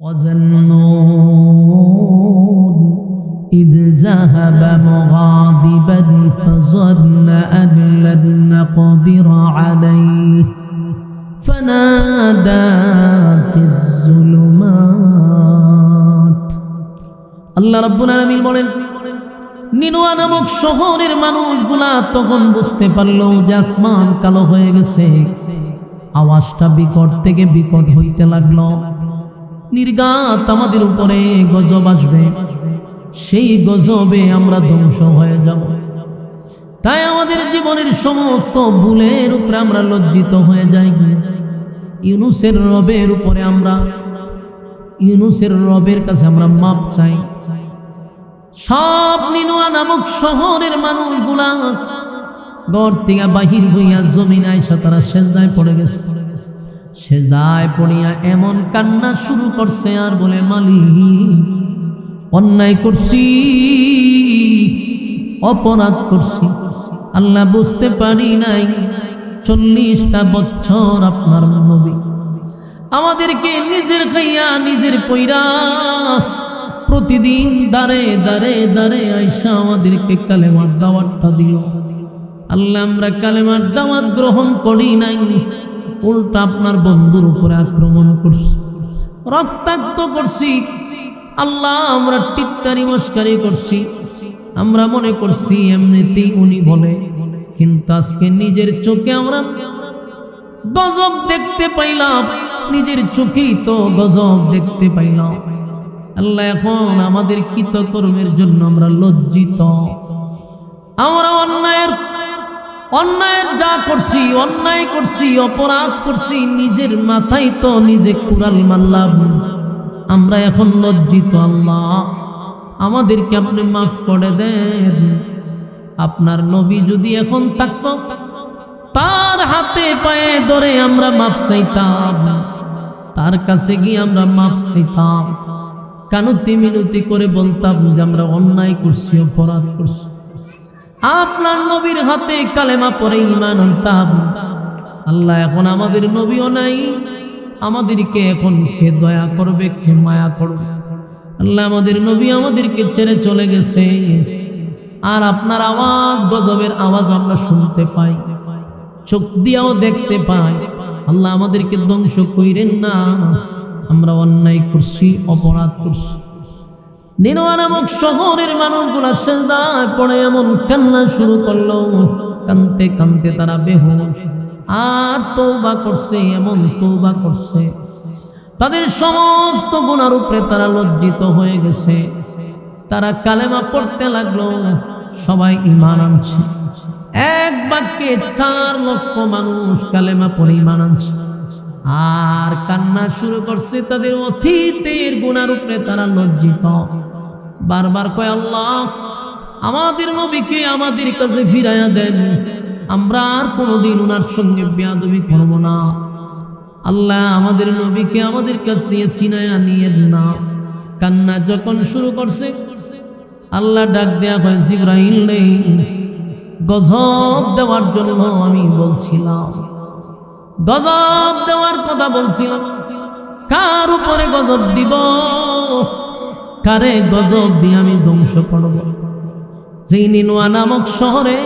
وظنون إذ ذهب مغاضبا فظن أن لن نقدر عليه فنادى في الظلمات আল্লাহ রাব্বুল আলামিন বলেন, নিনওয়া নামক শহরের মানুষগুলা তখন বুঝতে পারলো যে আসমান কালো হয়ে গেছে। আওয়াজটা বিকট থেকে বিকট হইতে লাগলো। নির্ঘাত আমাদের উপরে গজব আসবে, সেই গজবে আমরা ধ্বংস হয়ে যাব। তাই আমাদের জীবনের সমস্ত ভুলের উপরে আমরা লজ্জিত হয়ে যাই। ইউনুসের রবের উপরে আমরা ইউনুসের রবের কাছে আমরা মাপ চাই। সব নিনওয়া নামক শহরের মানুষগুলা ঘর থেকে বাহির হইয়া জমিন আইসা তারা সেজদায় পড়ে গেছে। সেজদায় পড়িয়া এমন কান্না শুরু করছে আর বলে, মালিক, অন্যায় করছি, অপরাধ করছি, আল্লাহ বুঝতে পারি নাই 40টা বছর আপনার নবী আমাদেরকে নিজের খাইয়া নিজের পয়রা প্রতিদিন দাঁড়ে দাঁড়ে দাঁড়ে আইসা আমাদেরকে কালেমার দাওয়াতটা দিল। আল্লাহ আমরা কালেমার দাওয়াত গ্রহণ করি নাই, উল্টা আপনার বন্ধুর উপরে আক্রমণ করছি, রক্তাক্ত করছি। আল্লাহ আমরা টিটকারি মস্কারি করছি, আমরা মনে করছি এমনিতেই উনি বলে, কিন্তু আজকে নিজের চোখে আমরা গজব দেখতে পাইলাম, নিজের চোখেই তো গজব দেখতে পাইলাম। আল্লাহ এখন আমাদের কৃতকর্মের জন্য আমরা লজ্জিত। আমরা অন্যায়ের যা করছি, অন্যায় করছি, অপরাধ করছি, নিজের মাথায় তো নিজে কুড়াল মারলাম, আমরা এখন লজ্জিত। আল্লাহ আমাদেরকে আপনি মাফ করে দেন। আপনার নবী যদি এখন থাকতো, তার হাতে পায়ে ধরে আমরা মাফ চাইতাম, তার কাছে গিয়ে আমরা মাফ চাইতাম, কানুতি মিনতি করে বলতাম যে আমরা অন্যায় করছি, অপরাধ করছি। আপনার নবীর হাতে কালেমা পড়ে ঈমান আনতাম। আল্লাহ এখন আমাদের নবীও নাই, আমাদেরকে এখন কে দয়া করবে, কে মায়া করবে? আল্লাহ আমাদের নবী আমাদেরকে ছেড়ে চলে গেছে, আর আপনার আওয়াজ, গজবের আওয়াজ আমরা শুনতে পাই, চোখ দিয়েও দেখতে পাই। আল্লাহ আমাদেরকে ধ্বংস কইরেন না, আমরা অন্যায় করছি, অপরাধ করছি। নিনওয়া নামক শহরের মানুষগুলা সেজদায় পড়ে এমন কান্না শুরু করলো, কানতে কানতে তারা বেহুশ। আর তওবা করছে, এমন তওবা করছে, তাদের সমস্ত গুনার উপরে তারা লজ্জিত হয়ে গেছে। তারা কালেমা পড়তে লাগলো, সবাই ঈমান আনছে। এক বাক্যে 4 লক্ষ মানুষ কালেমা পড়ে ঈমান আনছে। আর কান্না শুরু করছে তাদের অতীতের গুনার উপরে তারা লজ্জিত। বারবার কয়, আল্লাহ আমাদের নবীকে আমাদের কাছে ফিরাইয়া দেন, আমরা আর কোনোদিন ওনার সঙ্গে বেয়াদবি করব না। আল্লাহ আমাদের নবীকে আমাদের কাছ থেকে ছিনাইয়া নিয়েন না। কান্না যখন শুরু করছে, আল্লাহ ডাক দেয়া হয়, জিবরাইল রে, গজব দেওয়ার জন্য আমি বলছিলাম, গজব দেওয়ার কথা বলছিলাম। কার উপরে গজব দিব, কারে গজব দিয়ে আমি ধ্বংস করব? যেই নিনওয়া নামক শহরে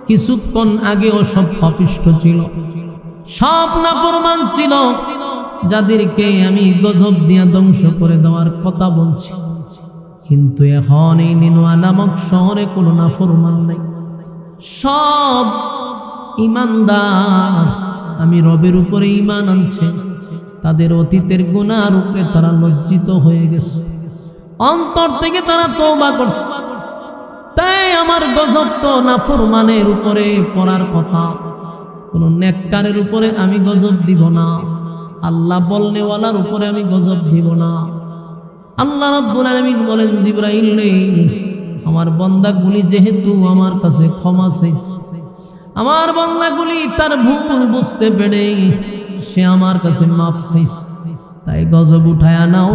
কিছুক্ষণ আগেও সব পাপিষ্ঠ ছিল, সব নাফরমান ছিল, যাদেরকে আমি গজব দিয়ে ধ্বংস করে দেওয়ার কথা বলছি। কিন্তু এখন এই নিনওয়া নামক শহরে কোনো নাফরমান নাই, সব ঈমানদার, আমি রবের উপরে ঈমান আনছে। তাদের অতীতের গুনার উপরে তারা লজ্জিত হয়ে গেছে, অন্তর থেকে তারা তওবা করছে। তাই আমার গজব তো নাফরমানের উপরে পড়ার কথা, কোন নেককারের উপরে আমি গজব দিব না, আল্লাহ বলনেওয়ালার উপরে আমি গজব দিব না। আল্লাহ রাব্বুল আলামিন বলেন, জিবরাইল রে, আমার বান্দাগুলি যেহেতু আমার কাছে ক্ষমা চাইছে, আমার বান্দাগুলি তার ভুল বুঝতে পেরে সে আমার কাছে মাপ চাইছে, তাই গজব উঠায়া নাও।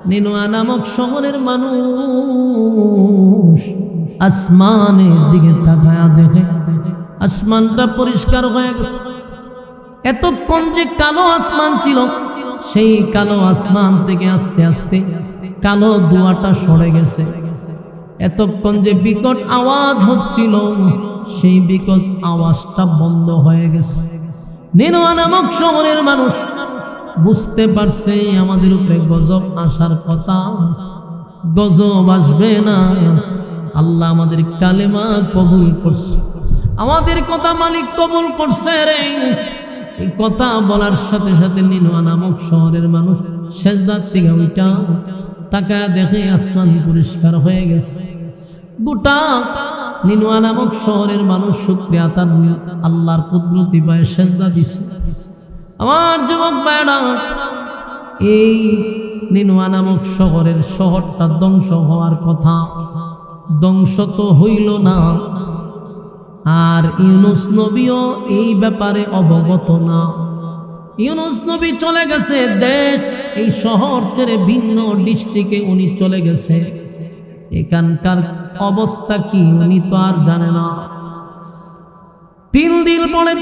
নিনওয়া নামক শহরের মানুষ আসমানের দিকে তাকায়া দেখে, আসমানটা পরিষ্কার হয়ে গেছে। এতক্ষণ যে কালো আসমান ছিল, সেই কালো আসমান থেকে আস্তে আস্তে কালো ধোঁয়াটা সরে গেছে। এতক্ষণ যে বিকট আওয়াজ হচ্ছিল সেই বিকট আওয়াজটা বন্ধ হয়ে গেছে। নিনওয়া নামক শহরের মানুষ বুঝতে পারছে আমাদের উপরে গজব আসার কথা, গজব আসবে না। আল্লাহ আমাদের কালেমা কবুল করছে, আমাদের কথা মালিক কবুল করছে রে। এই কথা বলার সাথে সাথে নিনওয়া নামক শহরের মানুষ সেজদার থেকে ওইটা তাকায় দেখে আসমান পরিষ্কার হয়ে গেছে। গোটা নিনওয়া নামক শহরের মানুষ শুকরিয়া তার আল্লাহর কুদরতি পায়ে সেজদা দিছে। আমার যুবক ভাইরা, এই নিনওয়া নামক শহরটা ধ্বংস হওয়ার কথা, ধ্বংস তো হইল না। আর ইউনুস নবীও এই ব্যাপারে অবগত না। ইউনুস নবী চলে গেছে দেশ, এই শহর ছেড়ে ভিন্ন ডিস্ট্রিক্টে উনি চলে গেছে। এখানকার অবস্থা কি উনি তো আর জানে না। 3 দিন পরে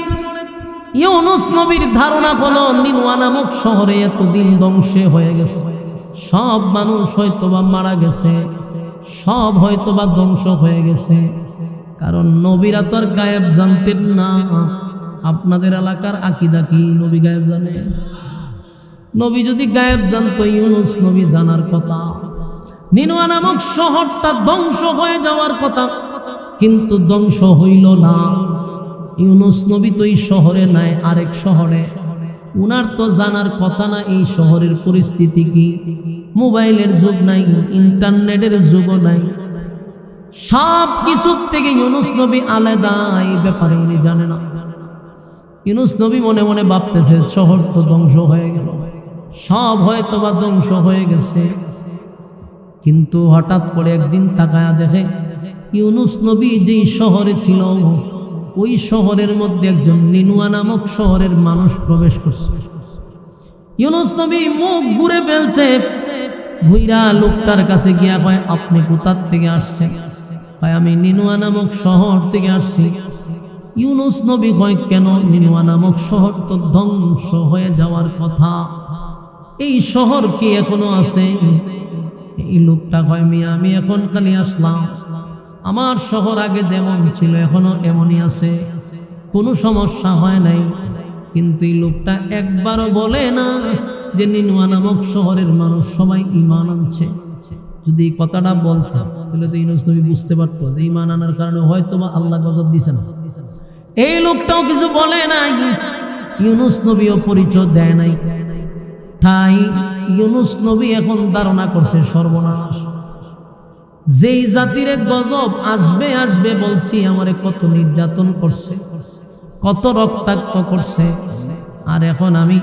ইউনুস নবীর ধারণা হলো নিনওয়া নামক শহরে এতদিন ধ্বংস হয়ে গেছে, সব মানুষ হয়তোবা মারা গেছে, সব হয়তোবা ধ্বংস হয়ে গেছে। কারণ নবীরা তো আর গায়েব জানতেন না। আপনাদের এলাকার আকীদা কি নবী গায়েব জানে? নবী যদি গায়েব জানতো ইউনুস নবী জানার কথা। নিনওয়া নামক শহরটা ধ্বংস হয়ে যাওয়ার কথা, কিন্তু ধ্বংস হইল না। ইউনুস নবী তো এই শহরে নাই, আরেক শহরে। উনার তো জানার কথা না এই শহরের পরিস্থিতি কি। মোবাইলের যুগ নাই, ইন্টারনেটের যুগও নাই, সব কিছুর থেকে ইউনুস নবী আলাদা, এই ব্যাপারে উনি জানে না। ইউনুস নবী মনে মনে ভাবতেছে শহর তো ধ্বংস হয়ে গেল, সব হয়তো বা ধ্বংস হয়ে গেছে। কিন্তু হঠাৎ করে একদিন তাকায়া দেখে ইউনুস নবী যেই শহরে ছিল ওই শহরের মধ্যে একজন নিনওয়া নামক শহরের মানুষ প্রবেশ করছে। ইউনুস নবী মুখ ঘুরে ফেলছে, ঘুইরা লোকটার কাছে গিয়া কয়, আপনি কোথার থেকে আসছেন? কয়, আমি নিনওয়া নামক শহর থেকে আসছি। ইউনুস নবী কয়, কেন? নিনওয়া নামক শহর তো ধ্বংস হয়ে যাওয়ার কথা, এই শহর কি এখনো আছে? এই লোকটা কয়, মিয়া আমি এখন খালি আসলাম, আমার শহর আগে যেমন ছিল এখনো এমনই আছে, কোনো সমস্যা হয় নাই। কিন্তু এই লোকটা একবারও বলে না যে নিনওয়া নামক শহরের মানুষ সবাই ঈমান আনছে। যদি এই কথাটা বলতো তাহলে তো ইউনুস নবী বুঝতে পারতো যে ঈমান আনার কারণে হয়তো বা আল্লাহ গজব দিছে না। এই লোকটাও কিছু বলে নাই, ইউনুস নবীও পরিচয় দেয় নাই। তাই ইউনুস নবী এখন ধারণা করছে সর্বনাশ, যেই জাতির গজব আসবে আসবে বলছি, আমারে কত নির্যাতন করছে, কত রক্তাক্ত করছে, আর এখন আমি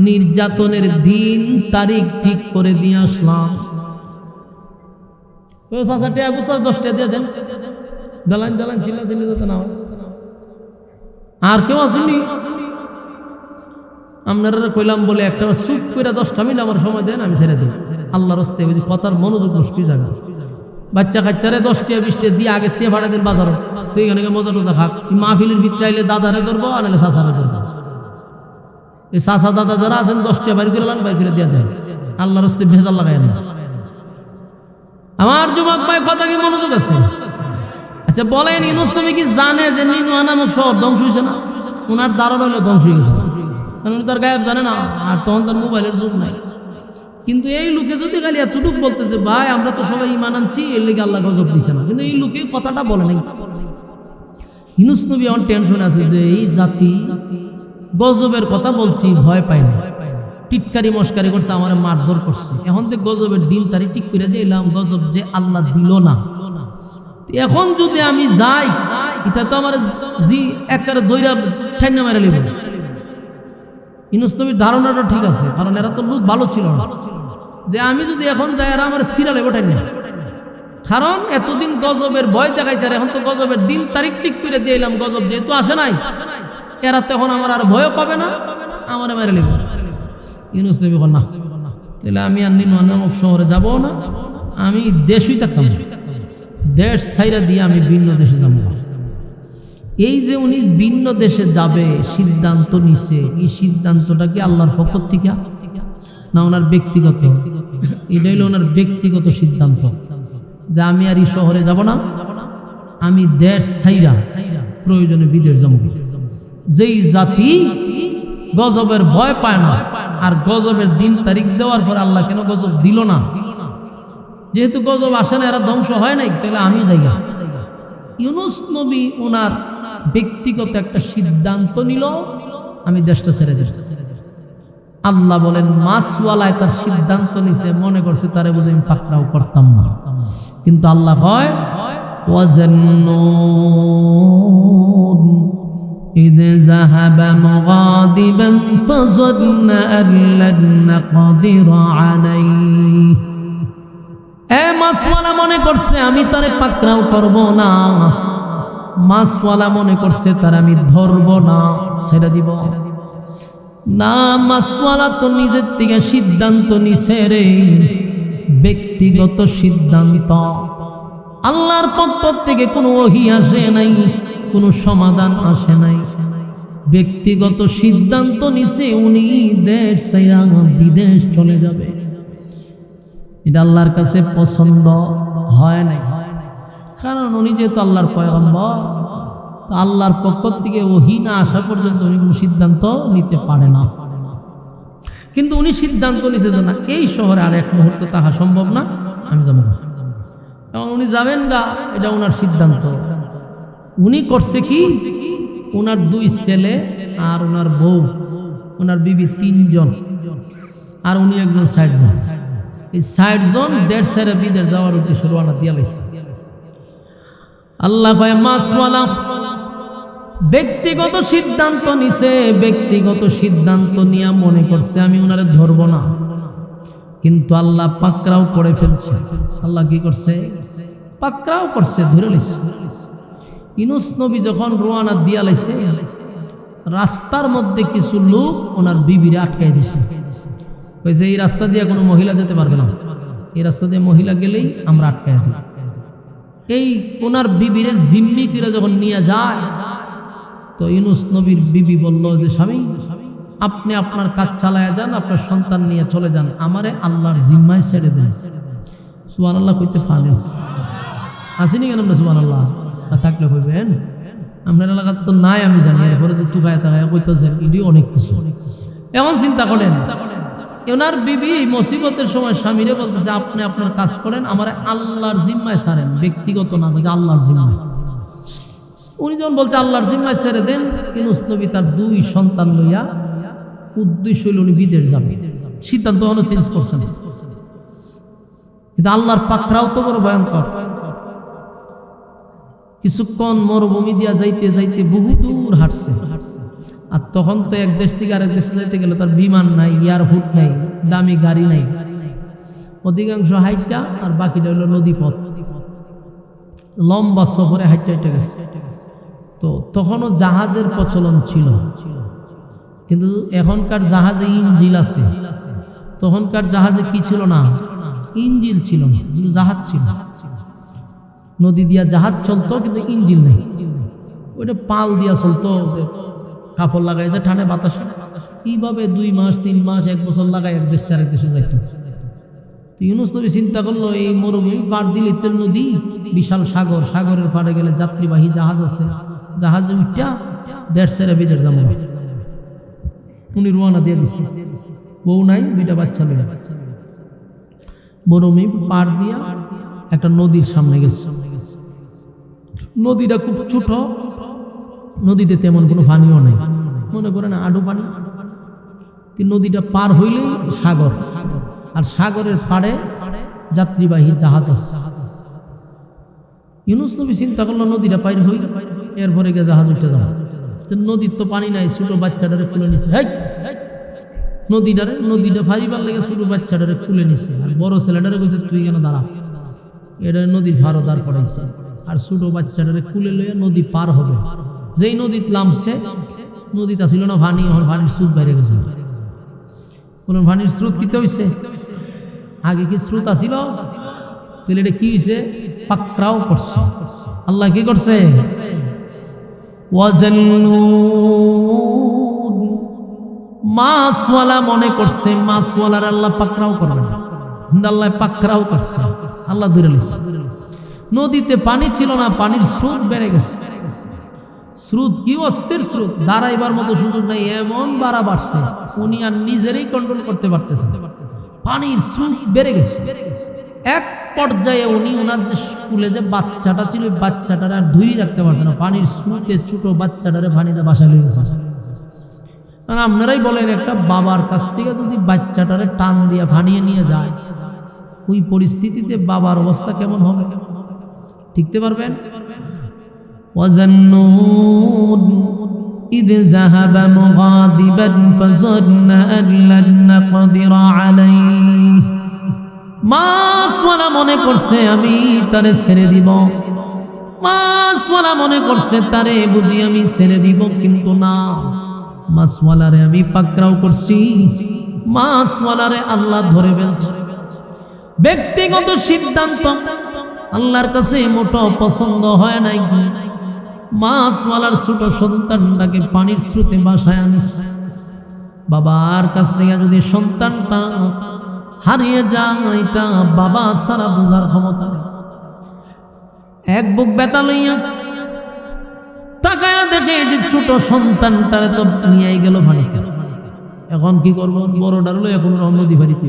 নির্যাতনের দিন তারিখ ঠিক করে দিয়ে আসলাম। 10টা দিয়ে দেন, দালান দালান ছিল দিলে যেতে না। আর কেউ আসেনি, আপনারা কইলাম বলে একটা চুপ করে 10টা মিনিট আমার সময় দেন, আমি ছেড়ে দিই। আল্লাহর রাস্তে কথার মনোযোগ নষ্ট জায়গা। বাচ্চা কাচ্চারে 10টা 20টা দিয়ে আগে থেকে ভাড়া দেন বাজারও, তুই এখানে মজা টজা খাক। মাহফিলের ভিতরে আইলে দাদারে ধরবো, আনালে চাচারে ধরবো। এই চাচা দাদা যারা আছেন 10টা বাইর করে লান, বাইর করে দিয়ে দেন। আল্লাহর রাস্তে ভেজাল লাগাই না। আমার যুবক ভাই কথা কি মনোযোগ আছে? আচ্ছা বলেন, ইউনুস নবী কি জানে যে নিনওয়া নামক শহর ধ্বংস হয়েছে না? ওনার ধারণা হলো ধ্বংস হয়ে গেছে, কারণ উনি তার গায়েব জানে না, আর তখন তার মোবাইলের যুগ নাই। কিন্তু এই লোকে যদি খালি এতটুকু বলতেছে, ভাই আমরা তো সবাই ঈমান আনছি, এর লেগে আল্লাহ গজব দিছে না, কিন্তু এই লোকে কথাটা বলে নাই। ইউনুস নবী আমার টেনশন আছে যে এই জাতি গজবের কথা বলছি, ভয় পায় না, টিটকারি মস্কারি করছে, আমার মারধর করছে। এখন তো গজবের দিন তারিখ ঠিক করে দিলাম, গজব যে আল্লাহ দিল না। এখন যদি আমি যাই, এটা তো আমার জি একটা দইরা ঠান্ডা মেরে লিব। ইউনুস নবীর ধারণাটা ঠিক আছে, কারণ এরা তো লোক ভালো ছিল না, যে আমি যদি এখন যাই এরা আমার সিরা লেবো ঠান্ডা। কারণ এতদিন গজবের ভয় দেখাইছে, আর এখন তো গজবের দিন তারিখ ঠিক করে দিলাম, গজব যেহেতু আসে নাই, এরা তখন আমার আর ভয়ও পাবে না, আমার মেরে লিব। ইউনুস নবী বলেন, না তাহলে আমি আর নিনওয়া নামক শহরে যাবো না, আমি দেশই থাকতাম, দেশ ছাইরা দিয়ে আমি ভিন্ন দেশে যাব। এই যে উনি ভিন্ন দেশে যাবে সিদ্ধান্ত নিছে, এই সিদ্ধান্তটা কি আল্লাহর পক্ষ থেকে? না ওনার ব্যক্তিগত? এটা হলো ওনার ব্যক্তিগত সিদ্ধান্ত যে আমি আর এই শহরে যাব না, আমি দেশ ছাইরা প্রয়োজনে বিদেশ যাব। যেই জাতি গজবের ভয় পায় না, আর গজবের দিন তারিখ দেওয়ার পর আল্লাহ কেন গজব দিল না? যেহেতু গজব আসে না, এরা ধ্বংস হয় নাই, তাহলে আমি যাইগা। ইউনূস নবী ওনার ব্যক্তিগত একটা সিদ্ধান্ত নিল, আমি দেশটা ছেড়ে দেব। আল্লাহ বলেন মাছওয়ালায় তার সিদ্ধান্ত নিছে, মনে করছে তারে বুঝে আমি পাকড়াও করতাম না, কিন্তু আল্লাহ কয় ওয়াজান্নুন إذ ذهب مغاضبا فظن أن لن نقدر عليه মাছওয়ালা মনে করছে আমি তারে পাকড়াও করব না, মাছওয়ালা মনে করছে তার আমি ধরব না, ছেড়ে দিব না। মাছওয়ালা তো নিজের থেকে সিদ্ধান্ত নিছে রে, ব্যক্তিগত সিদ্ধান্ত। আল্লাহর পক্ষ থেকে কোনো ওহী আসে নাই, কোনো সমাধান আসে নাই, ব্যক্তিগত সিদ্ধান্ত নিছে উনি দেশ ছাইরা বিদেশ চলে যাবে। এটা আল্লাহর কাছে পছন্দ হয় নাই, কারণ উনি যেহেতু আল্লাহর পয়গম্বর, তো আল্লাহর পক্ষ থেকে ওহী না আসা পর্যন্ত উনি কোনো সিদ্ধান্ত নিতে পারে না। কিন্তু উনি সিদ্ধান্ত নিছে যে না, এই শহরে আর এক মুহূর্ত থাকা সম্ভব না, আমি যাব না। এবং উনি যাবেন না, এটা ওনার সিদ্ধান্ত। উনি করছে কি, ওনার 2 ছেলে আর ওনার বউ, ওনার বিবি 3 জন, আর উনি একজন 60 জন। এই 60 জন দেশ ছেড়ে বিদেশ যাওয়ার উদ্দেশ্যে রওনা দিয়া লাইছে। আল্লাহ কয় মাছওয়ালা ব্যক্তিগত সিদ্ধান্ত নিছে, ব্যক্তিগত সিদ্ধান্ত নিয়ে মনে করছে আমি ওনারে ধরব না, কিন্তু আল্লাহ পাকড়াও করে ফেলছে। আল্লাহ কি করছে? পাকড়াও করছে, ধরে লিছে। ইউনূস নবী যখন রওনা দিয়া লাইছে, রাস্তার মধ্যে কিছু লোক ওনার বিবিরে আটকাই দিছে, কইছে এই রাস্তা দিয়ে কোনো মহিলা যেতে পারবে না, এই রাস্তা দিয়ে মহিলা গেলেই আমরা আটকাই দিই। এই ওনার বিবিরে জিম্মি করে যখন নিয়ে যায়, তো ইউনূস নবীর বিবি বলল যে স্বামী, আপনি আপনার কাজ চালায়া যান, আপনার সন্তান নিয়ে চলে যান, আমারে আল্লাহর জিম্মায় ছেড়ে দেন। সুবহানাল্লাহ কইতে পারেন? আসেনি কেন আমরা সুবহানাল্লাহ? থাকলে কইবেন, আপনার এলাকার তো নাই আমি জানি, এরপরে যে তুকায় তাকায় কইতেছেন, এটি অনেক কিছু। এখন চিন্তা করেন, ওনার বিবি মুসিবতের সময় স্বামীরে বলতেছে আপনি আপনার কাজ করেন, আমার আল্লাহর জিম্মায় ছাড়েন, ব্যক্তিগত না, বলছে আল্লাহর জিম্মায়। উনি যখন বলছে আল্লাহর জিম্মায় ছেড়ে দেন, ইউনূস নবী তার 2 সন্তান লইয়া উদ্দেশ্য হইল উনি বিদেশ যাবে। সিদ্ধান্ত এখনো চেঞ্জ করছেন, কিন্তু আল্লাহর পাকড়াও তো বড় ভয়ঙ্কর। কিছুক্ষণ মরুভূমি দিয়া যাইতে যাইতে বহু দূর হাঁটছে, আর তখন তো এক দেশ থেকে আরেক দেশে যাইতে গেলে তার বিমান নাই, এয়ারপোর্ট নাই, দামি গাড়ি নাই, অধিকাংশ হাইটা, আর বাকিটা হইল নদীপথ। লম্বা সফরে হাইটে হাইটে গেছে। তো তখনও জাহাজের প্রচলন ছিল, কিন্তু এখনকার জাহাজে ইঞ্জিল আছে, তখনকার জাহাজে কি ছিল না, ইঞ্জিল ছিল না, জাহাজ ছিল। নদী দিয়া জাহাজ চলতো, কিন্তু ইঞ্জিল নেই, ওইটা পাল দিয়া চলতো, কাপড় লাগাই যে ঠান্ডা বাতাসে। এইভাবে 2 মাস 3 মাস 1 বছর লাগাই এক দেশ থেকে আরেক দেশে যাইতো। ইউনূস নবী চিন্তা করলো এই মরুভূমি পার দিলে তো নদী, বিশাল সাগর, সাগরের পাড়ে গেলে যাত্রীবাহী জাহাজ আছে, জাহাজে উঠা দেশ ছেড়ে বিদেশ যাবো। উনি রওনা দিয়ে দিচ্ছে, বউ নাই, 2টা বাচ্চা লইয়া মরুভূমি পার দিয়া একটা নদীর সামনে গেছে। নদীটা খুব ছোট, নদীতে তেমন কোনো পানিও নাই, মনে করেন আডু পানি। নদীটা পার হইলেই সাগর, আর সাগরের পাড়ে যাত্রীবাহী জাহাজ আছে। ইউনূস নবী চিন্তা করলো নদীটা পার হইলে এরপরে গিয়ে জাহাজ উঠে যাওয়া। নদীর তো পানি নাই, ছোট বাচ্চাটারে খুলে নিছে। নদীটা ফারিবার লেগে ছোট বাচ্চাটারে খুলে নিছে, আর বড় ছেলেটারে বলছে তুই কেন দাঁড়া, এটা নদীর ভারো দাঁড় করাইছে, আর ছোট বাচ্চাটারে খুলে লইয়া নদী পার হবে। যেই নদীত নামছে, নদীটা ছিল না পানি, এখন পানির স্রোত বাইরে গেছে। কোন পানির স্রোত কিতে হইছে? আগে কি স্রোত আসিল? তাহলে এটা কি হইছে? পাকড়াও করছে। আল্লাহ কি করছে? মাছওয়ালা মনে করছে মাছওয়ালার আল্লাহ পাকড়াও করবে না, আল্লাহ পাকড়াও করছে, আল্লাহ ধরে নিয়েছে। নদীতে পানি ছিল না, পানির স্রোত বেড়ে গেছে। স্রোত কি অস্থির স্রোত, দাঁড়াইবার মতো সুযোগ নাই, এমন বাড়া বাড়ছে উনি আর নিজেরই কন্ট্রোল করতে পারতেছেন। পানির স্রোত বেড়ে গেছে। এক পর্যায়ে উনি ওনার যে স্কুলে যে বাচ্চাটা ছিল ওই বাচ্চাটার আর ধুই রাখতে পারছে না, পানির স্রোতে ছোট বাচ্চাটারে পানিতে বাসা লিয়ে গেছে। আপনারাই বলেন একটা বাবার কাছ থেকে যদি বাচ্চাটারে টান দিয়ে ভানিয়ে নিয়ে যায় ওই পরিস্থিতিতে বাবার অবস্থা কেমন হবে, ঠিকতে পারবেন? وَظَنُّونَ إِذْ ذَهَبَ مُغَاضِبًا فَظَنَّ أَن لَّن نَّقْدِرَ عَلَيْهِ মাছওয়ালা মনে করছে আমি তারে ছেড়ে দিব, মাছওয়ালা মনে করছে তারে বুঝি আমি ছেড়ে দিব, কিন্তু না, মাছওয়ালারে আমি পাকড়াও করছি, মাছওয়ালারে আল্লাহ ধরে ফেলছে। ব্যক্তিগত সিদ্ধান্ত আল্লাহর কাছে মোটো পছন্দ হয় নাই। মাছওয়ালার ছোট সন্তানটাকে পানির স্রোতে বাসায় আনিস। বাবার কাছ থেকে যদি সন্তানটা হারিয়ে যায় এটা বাবা সারা বোঝার ক্ষমতা নেই। এক বুক ব্যথা লইয়া তাকায়া দেখে যে ছোট সন্তানটারে তো নিয়ে গেল পানিতে। এখন কি করবো, বড়টার লই এখন নদী ফারিতে,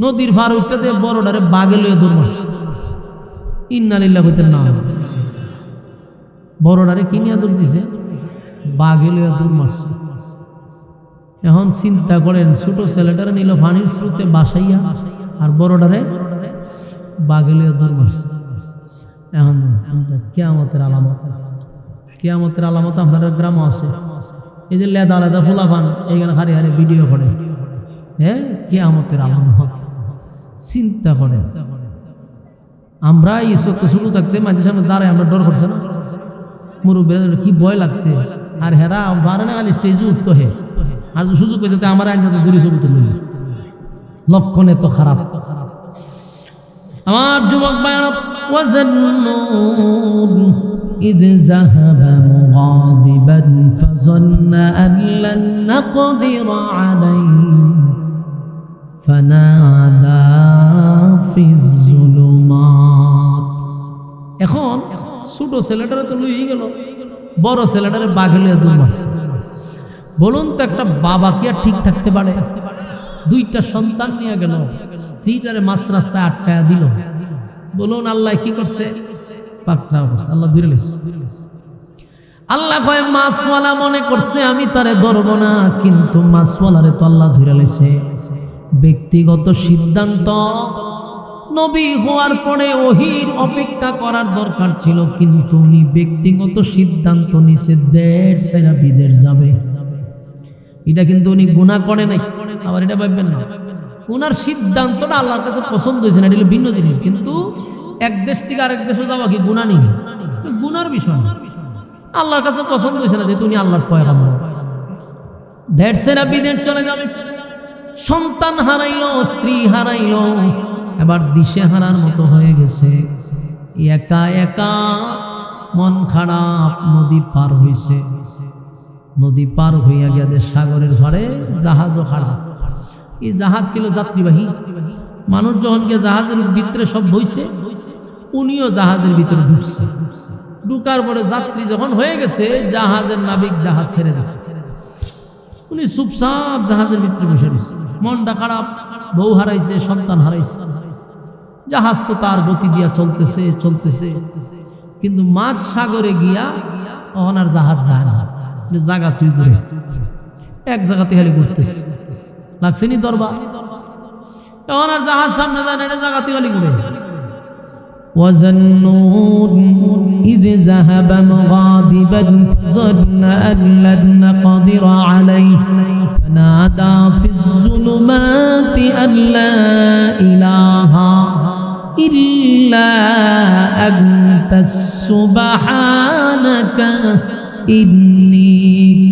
নদীর ফার উঠতে বড়টারে বাগে লইয়া দৌড় মারছে। ইন্নালিল্লাহ হইতে না, বড়টারে কিনিয়া দৌড় দিছে, বাগে লইয়া দৌড় মারছে। এখন চিন্তা করেন, ছোট ছেলেটারে নিল পানির স্রোতে বাসাইয়া আর বড়টারে বাগে লইয়া দৌড় মারছে। এখন চিন্তা, কিয়ামতের আলামত, কিয়ামতের আলামত আপনাদের গ্রামও আছে। এই যে লেদা লেদা ফুলা পান এইখানে হারে হারে ভিডিও করে, হ্যাঁ কিয়ামতের আলামত। চিন্তা করেন, আমরা এই সত্য শুরু থাকতে মাঝে সামনে দাঁড়ায় আমরা ডর করছে না, মুরব্বীর কি ভয় লাগছে। আর হেরা পারে না খালি স্টেজে উঠতো হে, আর সুযোগ পেতে আমার আইন যাতে দূরে ছবি তুলে, লক্ষণে তো খারাপ। আমার যুবক ভাইরা, ওয়াজান্নুন إذ ذهب مغاضبا فظن أن لن نقدر عليه فنادى في الظلمات। এখন ছোট ছেলেটারে তো লইয়ে গেল, বড় ছেলেটারে বাগে লইয়া দৌড় মারছে। বলুন তো একটা বাবা কি আর ঠিক থাকতে পারে? দুইটা সন্তান নিয়ে গেল, স্ত্রীটারে মাঝ রাস্তায় আটকায়া দিল। বলুন আল্লাহ কি করছে? পাকড়াও করছে, আল্লাহ ধরে লেছে। আল্লাহ কয় মাছওয়ালা মনে করছে আমি তারে ধরবো না, কিন্তু মাছওয়ালারে তো আল্লাহ ধরে লেছে। ব্যক্তিগত সিদ্ধান্ত, নবী হওয়ার পরে ওহীর অপেক্ষা করার দরকার ছিল, কিন্তু উনি ব্যক্তিগত সিদ্ধান্ত নিছে দেশ ছেড়ে বিদেশ যাবে। এটা কিন্তু উনি গুনাহ করে নাই, আবার এটা ভাববেন না। উনার সিদ্ধান্তটা আল্লাহর কাছে পছন্দ হয়েছে না, এটা হলো ভিন্ন জিনিস। কিন্তু এক দেশ থেকে আরেক দেশে যাওয়া কি গুনাহ নেই, গুনার বিষয় না। আল্লাহর কাছে পছন্দ হয়েছে না যে তুমি আল্লাহর পয়গাম্বর, দেশ ছেড়ে বিদেশ চলে যাবে। সন্তান হারাইলো, স্ত্রী হারাইলো, এবার দিশে হারার মতো হয়ে গেছে। একা একা মন খারাপ, নদী পার হয়েছে। নদী পার হইয়া গিয়া সাগরের ঘরে জাহাজও খারাপ। এই জাহাজ ছিল যাত্রীবাহী মানুষ, যখন গিয়ে জাহাজের ভিতরে সব বইছে, উনিও জাহাজের ভিতরে ঢুকছে। ঢুকার পরে যাত্রী যখন হয়ে গেছে, জাহাজের নাবিক জাহাজ ছেড়ে দিচ্ছে। উনি চুপচাপ জাহাজের ভিতরে বসে রয়েছে, মনটা খারাপ, বউ হারাইছে, সন্তান হারাইছে। জাহাজ তো তার গতি দিয়া চলতেছে চলতেছে, কিন্তু মাঝ সাগরে গিয়া তখন আর জাহাজ যায় না। জায়গা তুই করে এক জায়গাতে খালি ঘুরতেছে, লাগছে নি দরবার। তখন আর জাহাজ সামনে যায় না, এটা জায়গাতে খালি ঘুরে। وَظَنُّونَ إِذْ ذَهَبَ مُغَاضِبًا فَظَنَّ أَن لَّن نَّقْدِرَ عَلَيْهِ فَنَادَى فِي الظُّلُمَاتِ أَن لَّا إِلَٰهَ إِلَّا أَنتَ سُبْحَانَكَ إِنِّي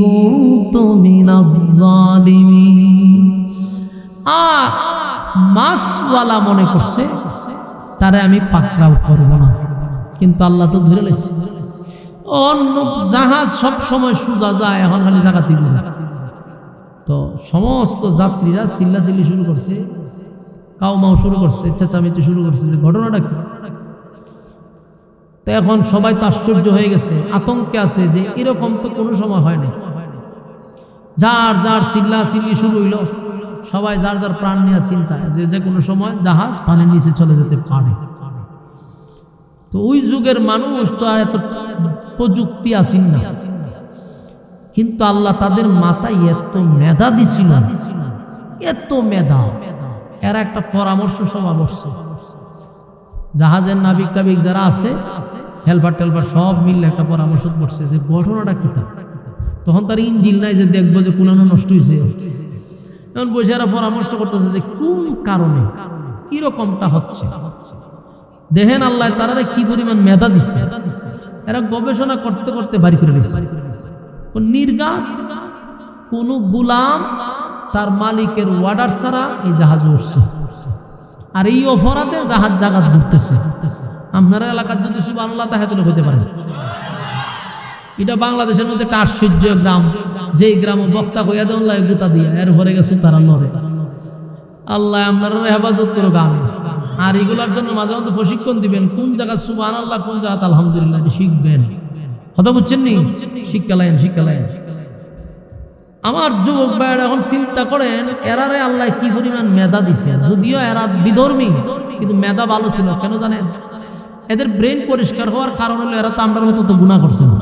كُنتُ مِنَ الظَّالِمِينَ। মাছওয়ালা মনে করছে তারে আমি পাকড়াও করব না, কিন্তু আল্লাহ তো ধরে লেছে। অন্য জাহাজ সব সময় সোজা যায়, এখন খালি জায়গাতে ঘুরে। তো সমস্ত যাত্রীরা চিল্লাচিল্লি শুরু করছে, কাউমাও শুরু করছে, চেঁচামেচি শুরু করছে যে ঘটনাটা কি। তো এখন সবাই তো আশ্চর্য হয়ে গেছে, আতঙ্কে আছে যে এরকম তো কোনো সময় হয়নি। যার যার চিল্লাচিল্লি শুরু হইল, সবাই যার যার প্রাণ নিয়ে চিন্তায় যে যে কোনো সময় জাহাজ পানির নিচে চলে যেতে পারে। তো ওই যুগের মানুষ তো আর এত প্রযুক্তি আসেন না, কিন্তু আল্লাহ তাদের মাথায় এত মেধা দিছিল, এত মেধা। এরা একটা পরামর্শ সভা বসছে, জাহাজের নাবিক টাবিক যারা আছে, হেলপার টেলপার সব মিললে একটা পরামর্শ করছে যে ঘটনাটা কি। তখন তার ইঞ্জিন নাই যে দেখবো যে কোন নষ্ট হয়েছে। এখন বসে এরা পরামর্শ করতেছে যে কোন কারণে এরকমটা হচ্ছে। দেখেন আল্লাহ তারা কি পরিমাণ মেধা দিচ্ছে। এরা গবেষণা করতে করতে বাড়ি করে দিচ্ছে নির্ঘাত কোন গুলাম তার মালিকের অর্ডার ছাড়া এই জাহাজ উঠছে, আর এই অপরাধে জাহাজ জাগাত ঘুরতেছে। আপনারা এলাকার যদি সুবহানাল্লাহ তাহাতুল হতে পারেন। এটা বাংলাদেশের মধ্যে একটা আশ্চর্য গ্রাম, যেই গ্রাম বক্তা কইয়া দেন গুতা দিয়া এর ভরে গেছে তারা লড়ে। আল্লাহ আপনারা হেফাজত করো গান। আর এগুলার জন্য মাঝে মধ্যে প্রশিক্ষণ দিবেন, কোন জায়গা সুবহানাল্লাহ কোন জায়গা আলহামদুলিল্লাহ শিখবেন। কথা বুঝছেন নি? শিক্ষালাইন শিক্ষালাইন। আমার যুবক ভাইয়েরা এখন চিন্তা করেন এরারে আল্লাহ কি পরিমাণ মেধা দিছে। যদিও এরা বিধর্মী, কিন্তু মেধা ভালো ছিল। কেন জানেন? এদের ব্রেন পরিষ্কার হওয়ার কারণ হলো এরা তো আমরার মতো তো গুনাহ করছে না।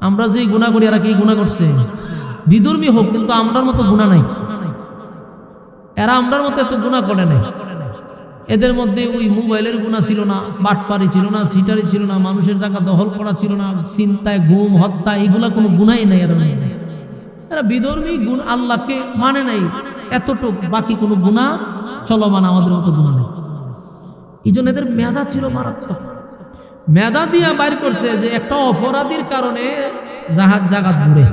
আমরা যেই গুনাহ করি এরা কি গুনাহ করছে? বিধর্মী হোক, কিন্তু আমরার মতো গুনাহ নাই। এরা আমরার মতো এত গুনাহ করে নাই। এদের মধ্যে ওই মোবাইলের গুনাহ ছিল না, বাটপারি ছিল না, সিটারি ছিল না, মানুষের জায়গা দখল করা ছিল না, চিন্তায় গুম হত্যা এগুলা কোনো গুনাহই নাই। এরা বিধর্মী, গুণ আল্লাহকে মানে নাই এতটুক, বাকি কোনো গুনাহ চলমান আমাদের মতো গুনাহ নাই। এই জন্য এদের মেধা ছিল মারাত্মক। মেধা দিয়া বাইর করছে যে একটা অপরাধীর কারণে জাহাজ জাগাত ঘুরে,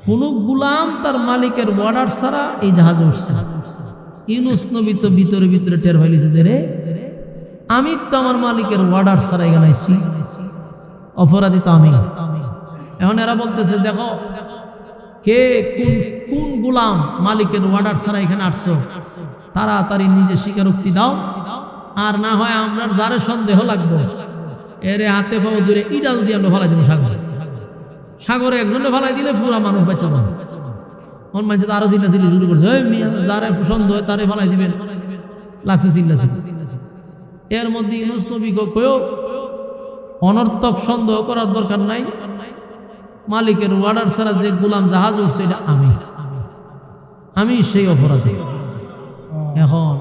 কোন গুলাম তার মালিকের অর্ডার ছাড়া এই জাহাজে উঠছে। ইউনূস নবী তো ভিতরে ভিতরে টের পাইছে যে রে আমি তো আমার মালিকের অর্ডার ছাড়া এখানে আইছি, অপরাধী তো আমি। এখন এরা বলতেছে দেখো কে কোন গুলাম মালিকের অর্ডার ছাড়া এখানে আসছো, তাড়াতাড়ি নিজে স্বীকারোক্তি দাও, আর না হয় আমরা যারে সন্দেহ লাগবো এর হাতে পাও দূরে ইডাল দিয়ে আমরা ফালাই দেবো সাগরে। সাগরে একজনে ফালাই দিলে পুরা মানুষ বাচ্চা যাবে। মন মানছে আরো চিল্লা চিল্লি শুরু করছে, যারে সন্দেহ হয় তারে ফালাই দিবেন, লাগছে চিল্লা চিল্লি। এর মধ্যে ইউনূস নবী কইও অনর্থক সন্দেহ করার দরকার নাই, মালিকের অর্ডার ছাড়া যে গোলাম জাহাজ উঠছে এটা আমি সেই অপরাধী। এখন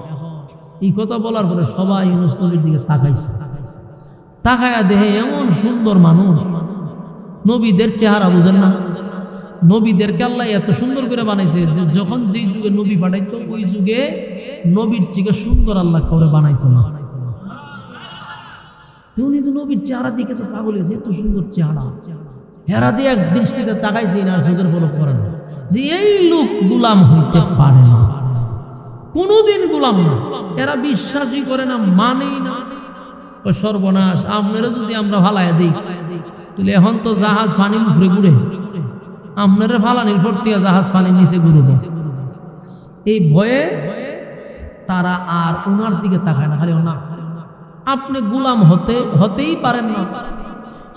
এই কথা বলার পরে সবাই ইউনূস নবীর দিকে তাকাইছে। তাকায়া দেখে এমন সুন্দর মানুষ, নবীদের চেহারা বুঝেন না, নবীদেরকে আল্লাহ এত সুন্দর করে বানাইছে যে যখন যেই যুগে নবী বানাইতো ওই যুগে নবীর থেকে সুন্দর আল্লাহ করে বানাইতো না। উনি তো নবীর চেহারা দিকে তো পাগল হয়েছে, এত সুন্দর চেহারা। হেরা দিয়ে এক দৃষ্টিতে তাকাইছে না, চোখের পলক করে না যে এই লোক গোলাম হইতে পারে না, কোনোদিন গোলাম না। এরা বিশ্বাসই করে না, মানেই না। সর্বনাশ, আপনারা যদি আমরা ফালাইয়া দিই তাহলে এখন তো জাহাজ পানির উপরে ঘুরে, আপনারা ফালানির পর থেকে জাহাজ পানির নিচে ঘুরবে। এই ভয়ে তারা আর ওনার দিকে তাকায় না, খালি না আপনি গোলাম হতেই পারেন না।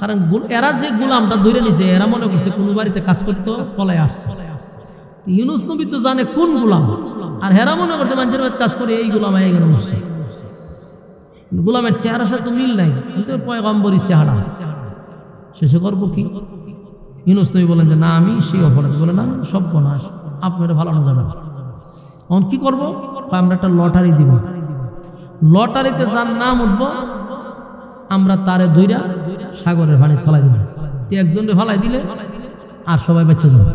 কারণ এরা যে গোলামটা ধরে নিছে, এরা মনে করছে কোনো বাড়িতে কাজ করতো পলায় আসছে। ইউনূস নবী তো জানে কোন গোলাম, আর হেরা মনে করছে মানুষের বাড়িতে কাজ করে এই গোলাম এখানে বসছে। গোলামের চেহারার সাথে তো মিল নাই, কিন্তু পয়গম্বরী চেহারা। শেষে করবো কি? ইউনূস নবী বলেন যে না আমি সেই অপরাধ। বলে না সর্বনাশ, আপনারা ফালানো যাবে না। এখন কি করবো? আমরা একটা লটারি দিব, লটারিতে যার নাম উঠবো আমরা তারে ধইরা সাগরের পানি ফেলাই দিব। একজনে ফেলাই দিলে আর সবাই বাচ্চা যাবে।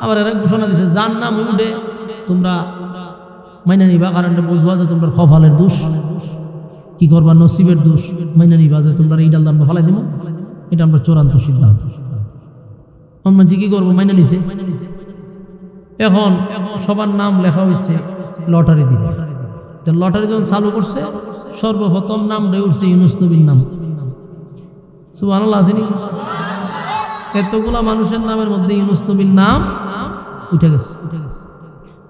আবার এরা ঘোষণা দিচ্ছে যার নাম উঠে তোমরা মাইনা নিবা, কারণ বুঝবা যে তোমরা কপালের দোষ, কি করবা নসিবের দোষ, মাইনা নিবা যে তোমরা এই ডাল আমরা ফেলাই দিব। এটা আমরা চূড়ান্ত সিদ্ধান্ত। মানুষ কি করবো? মাইনা নিছে। এখন সবার নাম লেখা হয়েছে লটারি দিব। লটারি যখন চালু করছে সর্বপ্রথম নাম উঠছে ইউনূস নবীর নাম। সুবহানাল্লাহ। এতগুলা মানুষের নামের মধ্যে ইউনুস নবীর নাম উঠে গেছে।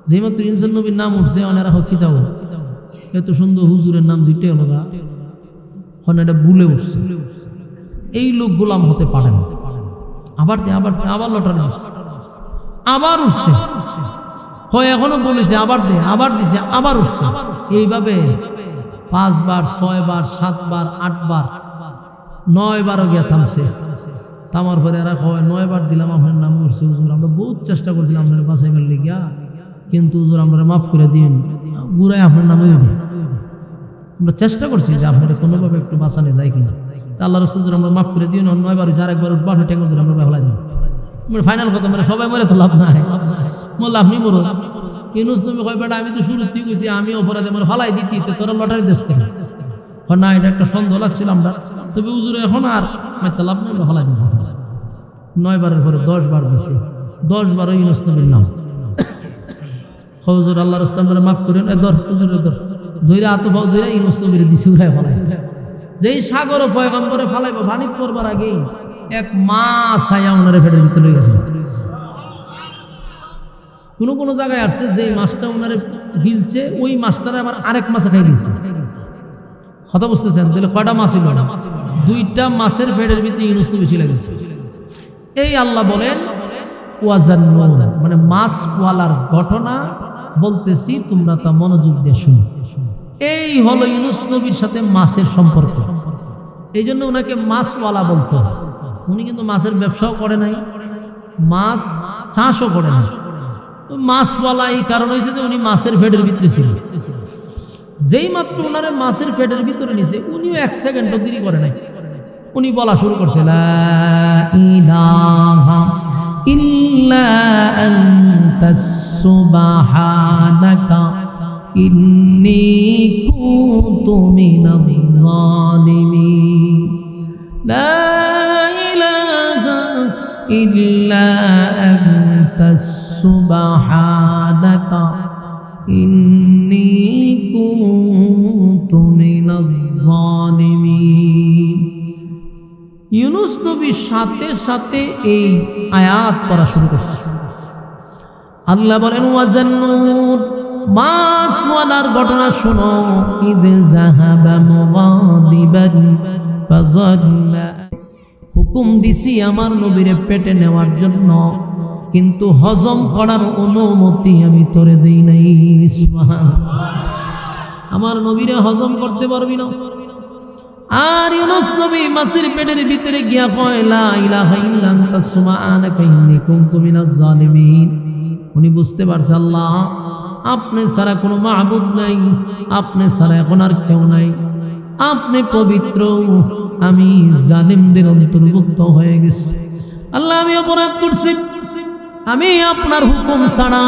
যেই মাত্র ইউনুস নবীর নাম উঠছে অনেরা হকিতাও এত সুন্দর হুজুরের নাম দুইটাই হলো গা, এখন এটা ভুলে উঠছে। এই লোক গোলাম হতে পারে না। আবার আবার লটারি দিচ্ছে, আবার উঠছে, হয় এখনো বলেছে আবার দে, আবার দিছে, আবার উঠছে। এইভাবে 5 বার 6 বার 7 বার 8 বার 9 বারও গিয়া থামছে। থামার পরে এরা কয় 9 বার দিলাম আপনার নাম উঠছে হুজুর, আমরা বহুত চেষ্টা করছিলাম আপনার বাঁচাইবার লিগিয়া, কিন্তু হুজুর আমরা মাফ করে দিন, গুড়াই আপনার নামে উঠে। আমরা চেষ্টা করছি যে আপনার কোনোভাবে একটু বাঁচানো যায় কিনা। আল্লাহ রাসূল আমরা মাফ করে দিন, 9 বার হয়েছে, আরেকবার উঠবো আপনি টেঙ্গল ধরে আমরা বেহলাই দিন। ফাইনাল কথা, মানে সবাই মরে তো লাভ নাই, বললাম আপনি মরুন। ইউনুস নবী কয় বেটা আমি তো শুরুতেই কইছি আমি অপরাধে আমার ফালাই দিতি, তোরা লটারি দেশ কেন? না এটা একটা সন্দেহ লাগছিল আমরা, তবে হুজুর এখন আর মাইতে লাভ নাই, আমরা ফালাই দিব। 9 বারের পরে 10 বার দিছে, 10 বারও ইউনুস নবীর নাম। হুজুর আল্লাহ রাসূল আমরা মাফ করেন, ধর হুজুরের ধর ধইরা আতফাও ধইরা ইউনুস নবীর দিছে উড়ায় ফালাই। যেই সাগর পয়গম্বরে ফালাইব পানি পড়বার আগেই এক মাছ আয়া ওনারে পেটের ভিতরে গেছে। কোন জায়গায় আসছে যে মাছটা ওনারে গিলছে ওই মাছটারে আবার আরেক মাছে খাই দিচ্ছে। কথা বুঝতেছেন? তাহলে কয়টা মাছ ছিল? 2টা মাছের পেটের ভিতরে ইউনুস নবী চলে গেছে। এই আল্লাহ বলেন ওয়াজান্নুন, মানে মাছওয়ালার ঘটনা বলতেছি, তোমরা তা মনোযোগ দিয়ে শুনো। এই হলো ইউনুস নবীর সাথে মাছের সম্পর্ক। এই জন্য ওনাকে মাছওয়ালা বলতো। উনি কিন্তু মাছের ব্যবসাও করে নাই, মাছ চাষও করে না। মাছওয়ালা এই কারণ হয়েছে যে উনি মাছের পেটের ভিতরে ছিল। যেই মাত্র ওনারে মাছের পেটের ভিতরে নিছে, উনিও 1 সেকেন্ডও দেরি করে নাই, উনি বলা শুরু করছে লা ইলাহা ইল্লা আনতাস সুবহানাকা ইন্নী কুনতু মিনাজ জালিমিন। লা ইলাহা ইল্লা আনতাস সুবহানাকা ইন্নী কুনতু মিনাজ জালিমিন। ইউনুস নবীর সাথে সাথে এই আয়াত পড়া শুরু করছে। আল্লাহ বলেন ওয়াজান্নুন, মাছওয়ালার ঘটনা শোনো। ইদ যাহাবা মুগাদিবান ফাযাল্লা, হুকুম দিছি আমার নবীরে পেটে নেওয়ার জন্য, কিন্তু হজম করার অনুমতি আমি তোরে দেই নাই। সুবহানাল্লাহ, আমার নবীরে হজম করতে পারবি না। আর ইউনুস নবী মাছের পেটের ভিতরে গিয়া কয় লা ইলাহা ইল্লা আনতা সুবহানাকা ইন্নী কুনতু মিনাজ জালিমিন। উনি বুঝতে পারছে আল্লাহ আপনি ছাড়া কোনো মাবুদ নাই, আপনি ছাড়া এখন আর কেউ নাই, আপনি পবিত্র, আমি জালিমদের অন্তর্ভুক্ত হয়ে গেছি। আল্লাহ আমি অপরাধ করছি, আমি আপনার হুকুম ছাড়া